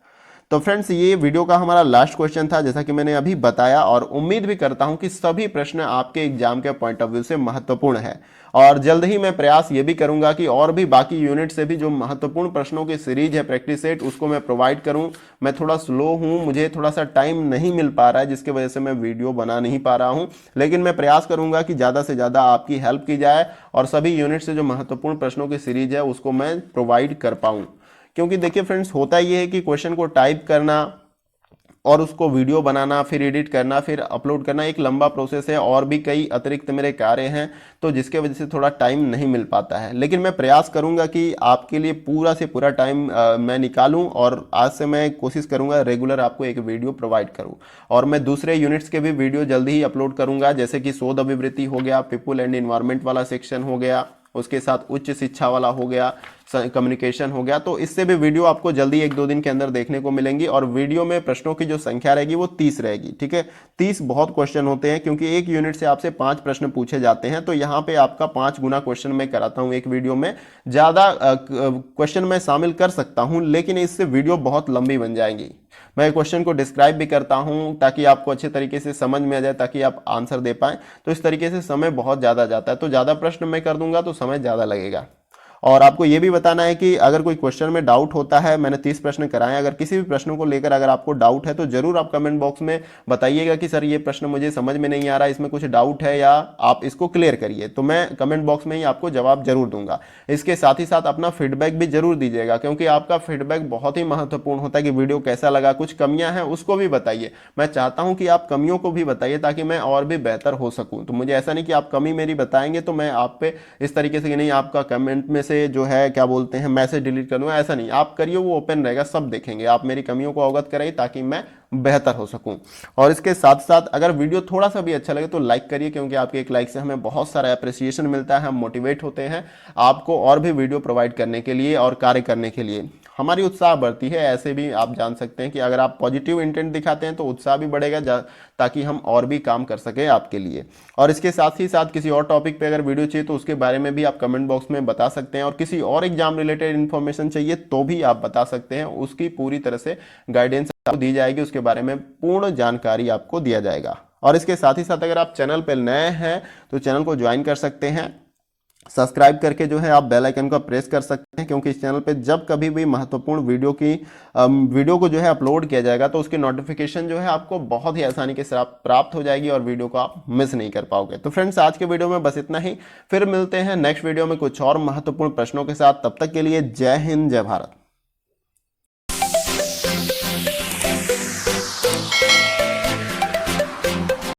तो फ्रेंड्स ये वीडियो का हमारा लास्ट क्वेश्चन था, जैसा कि मैंने अभी बताया, और उम्मीद भी करता हूं कि सभी प्रश्न आपके एग्जाम के पॉइंट ऑफ व्यू से महत्वपूर्ण है। और जल्द ही मैं प्रयास ये भी करूंगा कि और भी बाकी यूनिट से भी जो महत्वपूर्ण प्रश्नों की सीरीज है प्रैक्टिस सेट, उसको मैं प्रोवाइड करूं। मैं थोड़ा स्लो हूं, मुझे थोड़ा सा टाइम नहीं मिल पा रहा है, जिसकी वजह से मैं वीडियो बना नहीं पा रहा हूं, लेकिन मैं प्रयास करूंगा कि ज़्यादा से ज़्यादा आपकी हेल्प की जाए और सभी यूनिट से जो महत्वपूर्ण प्रश्नों की सीरीज है उसको मैं प्रोवाइड कर पाऊँ। क्योंकि देखिए फ्रेंड्स होता ये है कि क्वेश्चन को टाइप करना और उसको वीडियो बनाना, फिर एडिट करना, फिर अपलोड करना एक लंबा प्रोसेस है, और भी कई अतिरिक्त मेरे कार्य हैं, तो जिसके वजह से थोड़ा टाइम नहीं मिल पाता है। लेकिन मैं प्रयास करूंगा कि आपके लिए पूरा से पूरा टाइम मैं निकालूं, और आज से मैं कोशिश करूंगा रेगुलर आपको एक वीडियो प्रोवाइड करूं। और मैं दूसरे यूनिट्स के भी वीडियो जल्दी ही अपलोड करूंगा, जैसे कि शोध अभिवृत्ति हो गया, पीपुल एंड इन्वायरमेंट वाला सेक्शन हो गया, उसके साथ उच्च शिक्षा वाला हो गया, कम्युनिकेशन हो गया। तो इससे भी वीडियो आपको जल्दी 1-2 दिन के अंदर देखने को मिलेंगी। और वीडियो में प्रश्नों की जो संख्या रहेगी वो 30 रहेगी। ठीक है, 30 बहुत क्वेश्चन होते हैं, क्योंकि एक यूनिट से आपसे 5 प्रश्न पूछे जाते हैं। तो यहाँ पे आपका 5 गुना क्वेश्चन मैं कराता हूँ एक वीडियो में। ज़्यादा क्वेश्चन मैं शामिल कर सकता हूँ, लेकिन इससे वीडियो बहुत लंबी बन जाएंगी। मैं क्वेश्चन को डिस्क्राइब भी करता हूं ताकि आपको अच्छे तरीके से समझ में आ जाए, ताकि आप आंसर दे पाएं। तो इस तरीके से समय बहुत ज़्यादा जाता है, तो ज़्यादा प्रश्न मैं कर दूंगा तो समय ज़्यादा लगेगा। और आपको ये भी बताना है कि अगर कोई क्वेश्चन में डाउट होता है, मैंने 30 प्रश्न कराए, अगर किसी भी प्रश्नों को लेकर अगर आपको डाउट है तो जरूर आप कमेंट बॉक्स में बताइएगा कि सर ये प्रश्न मुझे समझ में नहीं आ रहा, इसमें कुछ डाउट है या आप इसको क्लियर करिए, तो मैं कमेंट बॉक्स में ही आपको जवाब जरूर दूंगा। इसके साथ ही साथ अपना फीडबैक भी जरूर दीजिएगा, क्योंकि आपका फीडबैक बहुत ही महत्वपूर्ण होता है कि वीडियो कैसा लगा, कुछ कमियां हैं उसको भी बताइए। मैं चाहता हूं कि आप कमियों को भी बताइए ताकि मैं और भी बेहतर हो सकूं। तो मुझे ऐसा नहीं कि आप कमी मेरी बताएंगे तो मैं आप पे इस तरीके से कि नहीं आपका कमेंट में से जो है क्या बोलते हैं मैसेज डिलीट कर दूंगा, ऐसा नहीं। आप करिए, वो ओपन रहेगा, सब देखेंगे। आप मेरी कमियों को अवगत कराइए ताकि मैं बेहतर हो सकूं। और इसके साथ साथ अगर वीडियो थोड़ा सा भी अच्छा लगे तो लाइक करिए, क्योंकि आपके एक लाइक से हमें बहुत सारा अप्रिसिएशन मिलता है, हम मोटिवेट होते हैं आपको और भी वीडियो प्रोवाइड करने के लिए और कार्य करने के लिए, हमारी उत्साह बढ़ती है। ऐसे भी आप जान सकते हैं कि अगर आप पॉजिटिव इंटेंट दिखाते हैं तो उत्साह भी बढ़ेगा, ताकि हम और भी काम कर सकें आपके लिए। और इसके साथ ही साथ किसी और टॉपिक पे अगर वीडियो चाहिए तो उसके बारे में भी आप कमेंट बॉक्स में बता सकते हैं, और किसी और एग्जाम रिलेटेड इन्फॉर्मेशन चाहिए तो भी आप बता सकते हैं, उसकी पूरी तरह से गाइडेंस आपको दी जाएगी, उसके बारे में पूर्ण जानकारी आपको दिया जाएगा। और इसके साथ ही साथ अगर आप चैनल पर नए हैं तो चैनल को ज्वाइन कर सकते हैं, सब्सक्राइब करके जो है आप बेल आइकन को प्रेस कर सकते हैं, क्योंकि इस चैनल पे जब कभी भी महत्वपूर्ण वीडियो को जो है अपलोड किया जाएगा तो उसकी नोटिफिकेशन जो है आपको बहुत ही आसानी के साथ प्राप्त हो जाएगी और वीडियो को आप मिस नहीं कर पाओगे। तो फ्रेंड्स, आज के वीडियो में बस इतना ही, फिर मिलते हैं नेक्स्ट वीडियो में कुछ और महत्वपूर्ण प्रश्नों के साथ। तब तक के लिए जय हिंद, जय भारत।